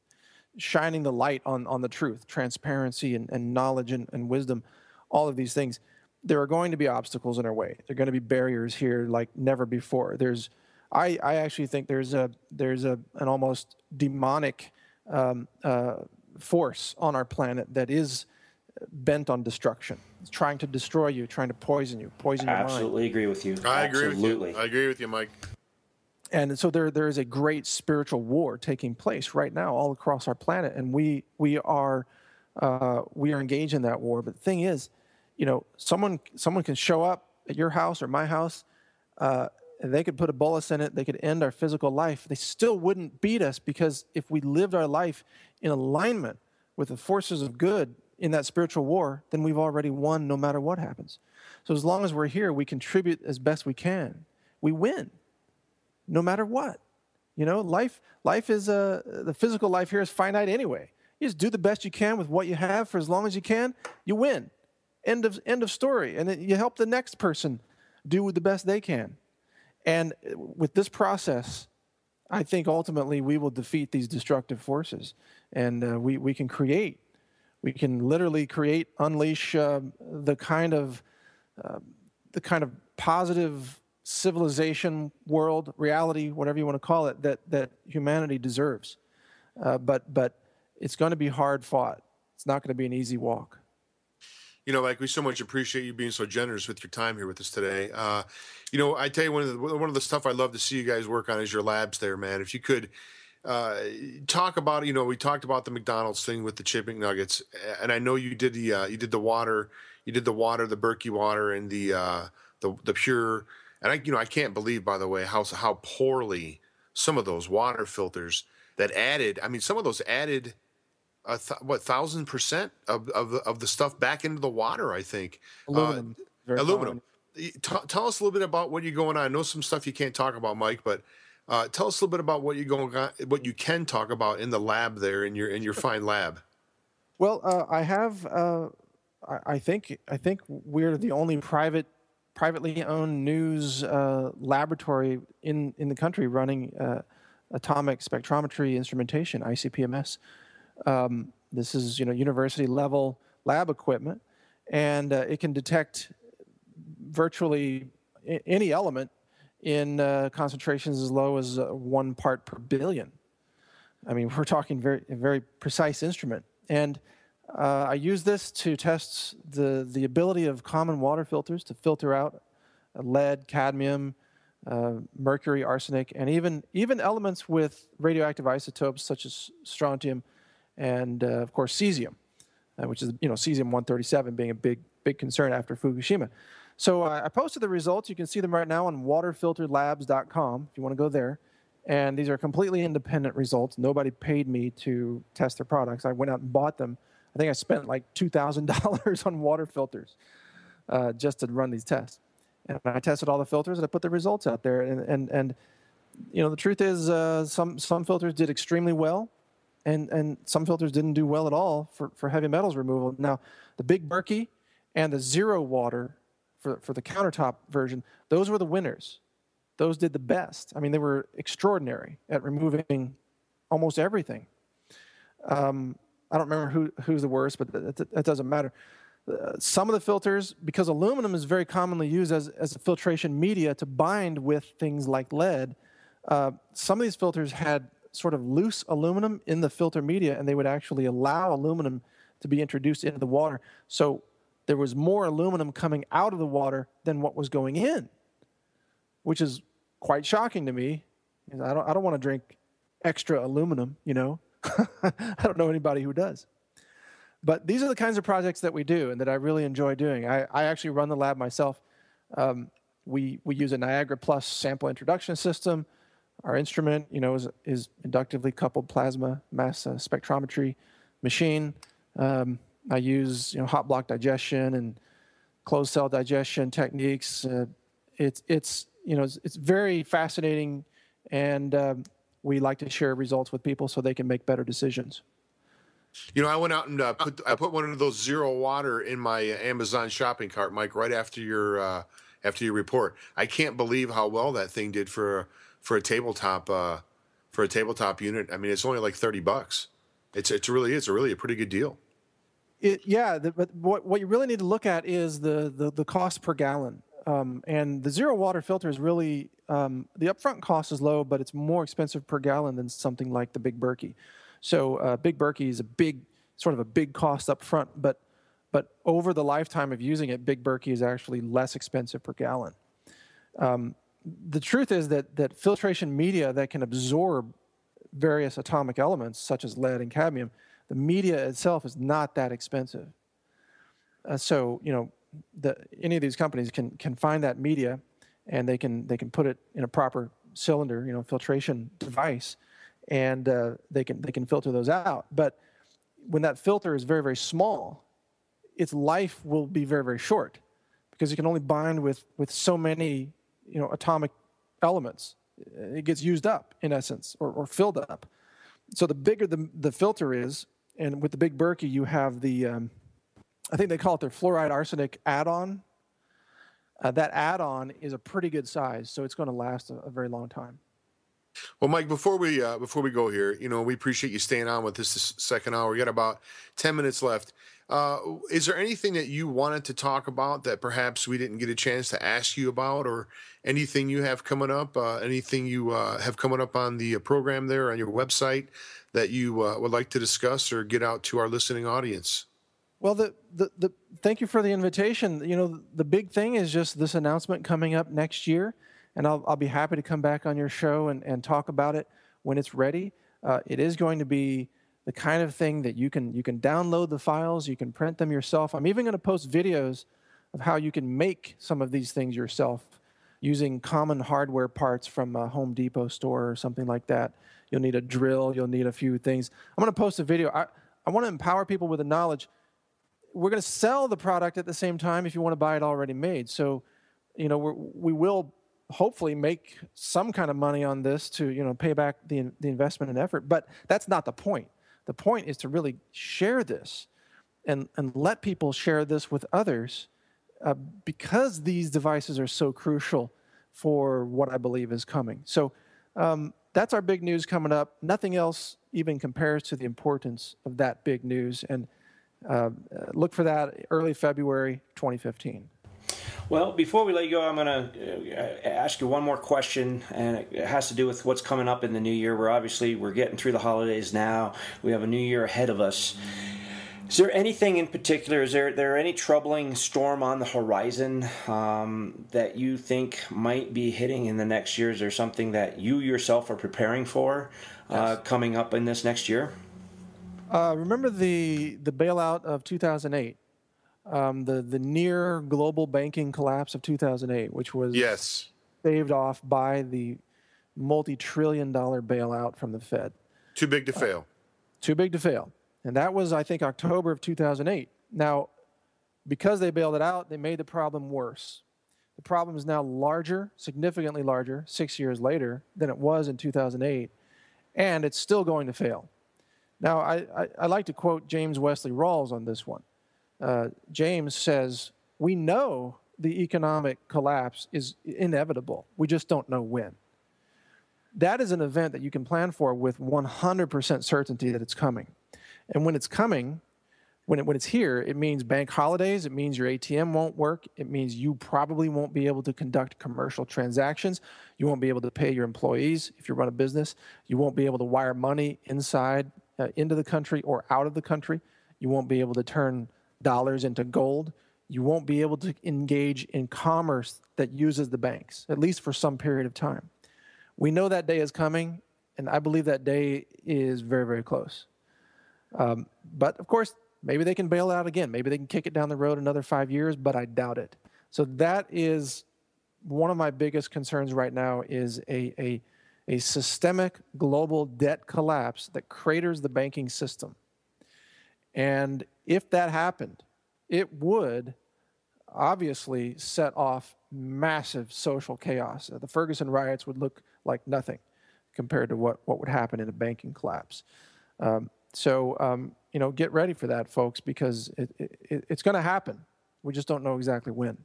shining the light on the truth, transparency and knowledge and wisdom, all of these things. There are going to be obstacles in our way. There are going to be barriers here like never before. I actually think there's an almost demonic force on our planet that is bent on destruction. It's trying to destroy you, trying to poison your mind. Absolutely agree with you. I agree with you, Mike. And so there is a great spiritual war taking place right now all across our planet, and we are engaged in that war. But the thing is, someone can show up at your house or my house, and they could put a bolus in it. They could end our physical life. They still wouldn't beat us because if we lived our life in alignment with the forces of good in that spiritual war, then we've already won no matter what happens. So as long as we're here, we contribute as best we can. We win, no matter what. Life is the physical life here is finite anyway. You just do the best you can with what you have for as long as you can. You win. End of story. And then you help the next person do the best they can. And with this process, I think ultimately we will defeat these destructive forces, and we can literally unleash the kind of positive civilization, world, reality, whatever you want to call it, that humanity deserves. But it's going to be hard fought. It's not going to be an easy walk. Mike, we so much appreciate you being so generous with your time here with us today. I tell you, one of the stuff I love to see you guys work on is your labs there, man. If you could talk about, we talked about the McDonald's thing with the chicken nuggets, and I know you did the water, the Berkey water, and the pure. And I can't believe, by the way, how poorly some of those water filters that added. I mean, some of those added 1,000% of the stuff back into the water. I think aluminum. Tell us a little bit about what you're going on. I know some stuff you can't talk about, Mike, but tell us a little bit about what what you can talk about in the lab there in your fine lab. Well, I have. I think we're the only privately owned news laboratory in the country running atomic spectrometry instrumentation, ICP-MS. This is university level lab equipment, and it can detect virtually any element in concentrations as low as 1 part per billion. I mean, we're talking a very precise instrument. And I use this to test the ability of common water filters to filter out lead, cadmium, mercury, arsenic, and even elements with radioactive isotopes such as strontium and, of course, cesium, which is, cesium-137 being a big concern after Fukushima. So I posted the results. You can see them right now on waterfilterlabs.com if you want to go there. And these are completely independent results. Nobody paid me to test their products. I went out and bought them. I think I spent like $2,000 on water filters just to run these tests. And I tested all the filters and I put the results out there. And the truth is some filters did extremely well and some filters didn't do well at all for heavy metals removal. Now, the Big Berkey and the Zero Water for the countertop version, those were the winners. Those did the best. I mean, they were extraordinary at removing almost everything. I don't remember who's the worst, but that doesn't matter. Some of the filters, because aluminum is very commonly used as a filtration media to bind with things like lead, some of these filters had sort of loose aluminum in the filter media, and they would actually allow aluminum to be introduced into the water. So there was more aluminum coming out of the water than what was going in, which is quite shocking to me. I don't want to drink extra aluminum, I don't know anybody who does. But these are the kinds of projects that we do and that I really enjoy doing. I actually run the lab myself. We use a Niagara Plus sample introduction system. Our instrument, is inductively coupled plasma mass spectrometry machine. I use, hot block digestion and closed cell digestion techniques. It's very fascinating, and we like to share results with people so they can make better decisions. I went out and I put one of those Zero Water in my Amazon shopping cart, Mike, right after your report. I can't believe how well that thing did for a tabletop unit. I mean, it's only like $30. It's really a pretty good deal. But what you really need to look at is the cost per gallon. And the Zero Water filter is really the upfront cost is low, but it's more expensive per gallon than something like the Big Berkey. So Big Berkey is a big cost up front, but over the lifetime of using it, Big Berkey is actually less expensive per gallon. The truth is that filtration media that can absorb various atomic elements, such as lead and cadmium, the media itself is not that expensive. Any of these companies can find that media, and they can put it in a proper cylinder, filtration device, and they can filter those out. But when that filter is very, very small, its life will be very, very short because it can only bind with so many atomic elements. It gets used up in essence or filled up. So the bigger the filter is, and with the Big Berkey you have the I think they call it their fluoride arsenic add-on. That add-on is a pretty good size, so it's going to last a very long time. Well, Mike, before we go here, we appreciate you staying on with this second hour. We got about 10 minutes left. Is there anything that you wanted to talk about that perhaps we didn't get a chance to ask you about, or anything you have coming up, anything you have coming up on the program there on your website that you would like to discuss or get out to our listening audience? Well, thank you for the invitation. The big thing is just this announcement coming up next year, and I'll be happy to come back on your show and talk about it when it's ready. It is going to be the kind of thing that you can download the files, you can print them yourself. I'm even going to post videos of how you can make some of these things yourself using common hardware parts from a Home Depot store or something like that. You'll need a drill, you'll need a few things. I'm going to post a video. I want to empower people with the knowledge. We're going to sell the product at the same time if you want to buy it already made. So, we will hopefully make some kind of money on this to, pay back the investment and effort. But that's not the point. The point is to really share this and let people share this with others because these devices are so crucial for what I believe is coming. So that's our big news coming up. Nothing else even compares to the importance of that big news. And look for that early February 2015. Well, before we let you go, I'm going to ask you one more question, and it has to do with what's coming up in the new year. We're getting through the holidays now. We have a new year ahead of us. Is there anything in particular, is there any troubling storm on the horizon that you think might be hitting in the next year? Is there something that you yourself are preparing for coming up in this next year? Remember the bailout of 2008, the near global banking collapse of 2008, which was staved off by the multi-trillion-dollar bailout from the Fed. Too big to fail. Too big to fail. And that was, I think, October of 2008. Now, because they bailed it out, they made the problem worse. The problem is now larger, significantly larger, 6 years later than it was in 2008, and it's still going to fail. Now, I like to quote James Wesley Rawls on this one. James says, we know the economic collapse is inevitable. We just don't know when. That is an event that you can plan for with 100% certainty that it's coming. And when it's coming, when it's here, it means bank holidays, it means your ATM won't work, it means you probably won't be able to conduct commercial transactions, you won't be able to pay your employees if you run a business, you won't be able to wire money inside, into the country or out of the country, you won't be able to turn dollars into gold, you won't be able to engage in commerce that uses the banks, at least for some period of time. We know that day is coming, and I believe that day is very, very close. But, of course, maybe they can bail it out again. Maybe they can kick it down the road another 5 years, but I doubt it. So that is one of my biggest concerns right now is a systemic global debt collapse that craters the banking system. And if that happened, it would obviously set off massive social chaos. The Ferguson riots would look like nothing compared to what would happen in a banking collapse. So, get ready for that, folks, because it's going to happen. We just don't know exactly when.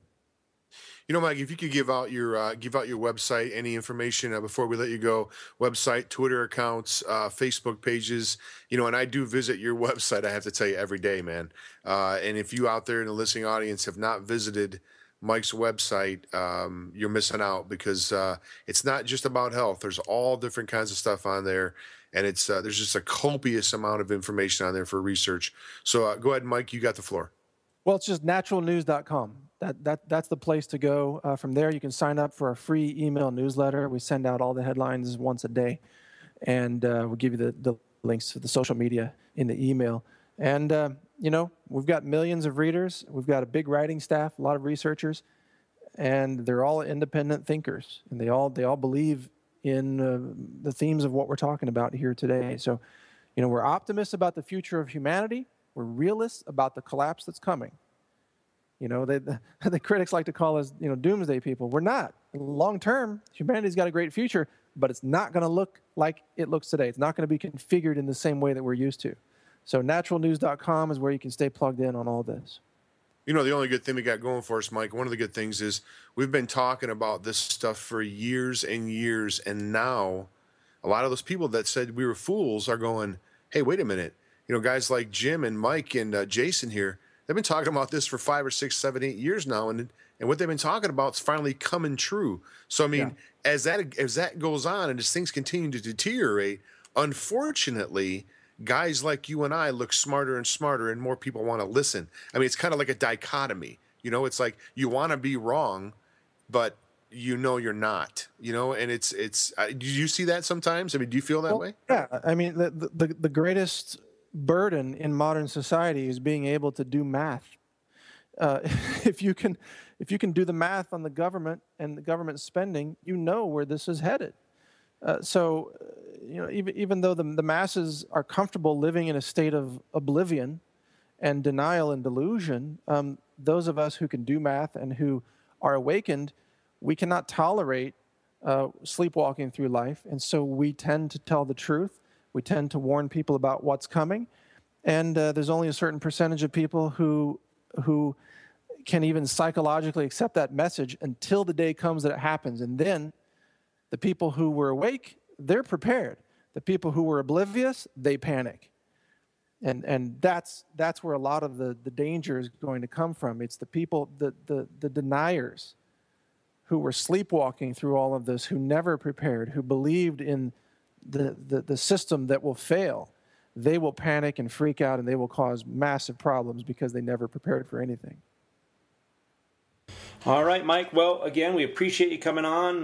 Mike, if you could give out your website, any information before we let you go, website, Twitter accounts, Facebook pages, and I do visit your website, I have to tell you, every day, man. And if you out there in the listening audience have not visited Mike's website, you're missing out because it's not just about health. There's all different kinds of stuff on there. And it's there's just a copious amount of information on there for research. So go ahead, Mike, you got the floor. Well, it's just naturalnews.com. That's the place to go. From there, you can sign up for a free email newsletter. We send out all the headlines once a day, and we'll give you the links to the social media in the email. And, we've got millions of readers. We've got a big writing staff, a lot of researchers, and they're all independent thinkers, and they all believe in the themes of what we're talking about here today. So, we're optimists about the future of humanity. We're realists about the collapse that's coming. The critics like to call us, doomsday people. We're not. Long term, humanity's got a great future, but it's not going to look like it looks today. It's not going to be configured in the same way that we're used to. So naturalnews.com is where you can stay plugged in on all this. The only good thing we got going for us, Mike, one of the good things is we've been talking about this stuff for years and years, and now a lot of those people that said we were fools are going, hey, wait a minute. Guys like Jim and Mike and Jason here, they've been talking about this for 5 or 6, 7, 8 years now, and what they've been talking about is finally coming true. So, I mean, as that goes on and as things continue to deteriorate, unfortunately, guys like you and I look smarter and smarter, and more people want to listen. I mean, it's kind of like a dichotomy. It's like you want to be wrong, but you're not. And it's. Do you see that sometimes? I mean, do you feel that way? Yeah. I mean, the greatest burden in modern society is being able to do math. If you can do the math on the government and the government spending, where this is headed. So, even though the masses are comfortable living in a state of oblivion and denial and delusion, those of us who can do math and who are awakened, we cannot tolerate sleepwalking through life, and so we tend to tell the truth. We tend to warn people about what's coming, and there's only a certain percentage of people who can even psychologically accept that message until the day comes that it happens. And then the people who were awake, they're prepared. The people who were oblivious, they panic. And that's where a lot of the danger is going to come from. It's the people, the deniers who were sleepwalking through all of this, who never prepared, who believed in the system that will fail, they will panic and freak out, and they will cause massive problems because they never prepared for anything. All right, Mike. Well, again, we appreciate you coming on.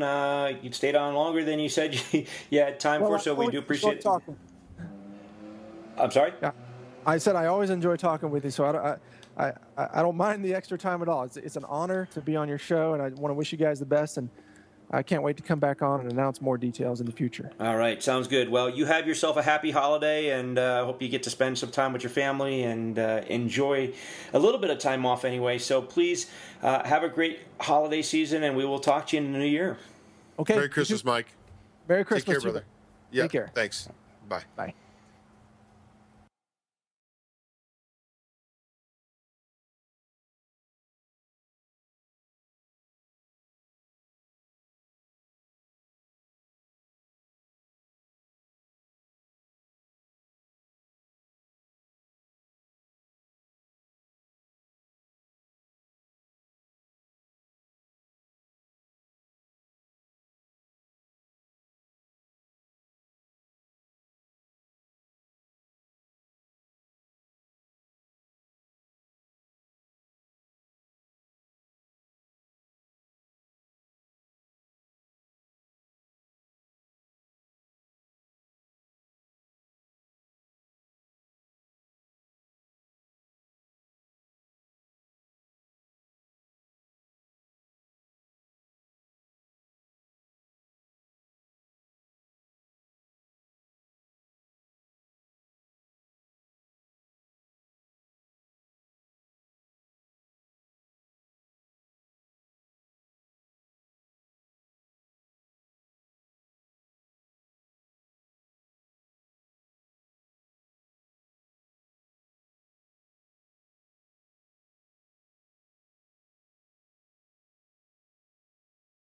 You stayed on longer than you said you had time for, so we do appreciate it. I'm sorry? Yeah. I said I always enjoy talking with you, so I don't mind the extra time at all. It's an honor to be on your show, and I want to wish you guys the best, and I can't wait to come back on and announce more details in the future. All right, sounds good. Well, you have yourself a happy holiday, and I hope you get to spend some time with your family and enjoy a little bit of time off anyway. So please have a great holiday season, and we will talk to you in the new year. Okay. Merry Christmas, Mike. Merry Christmas. Take care, brother. Yeah, take care. Thanks. Bye. Bye.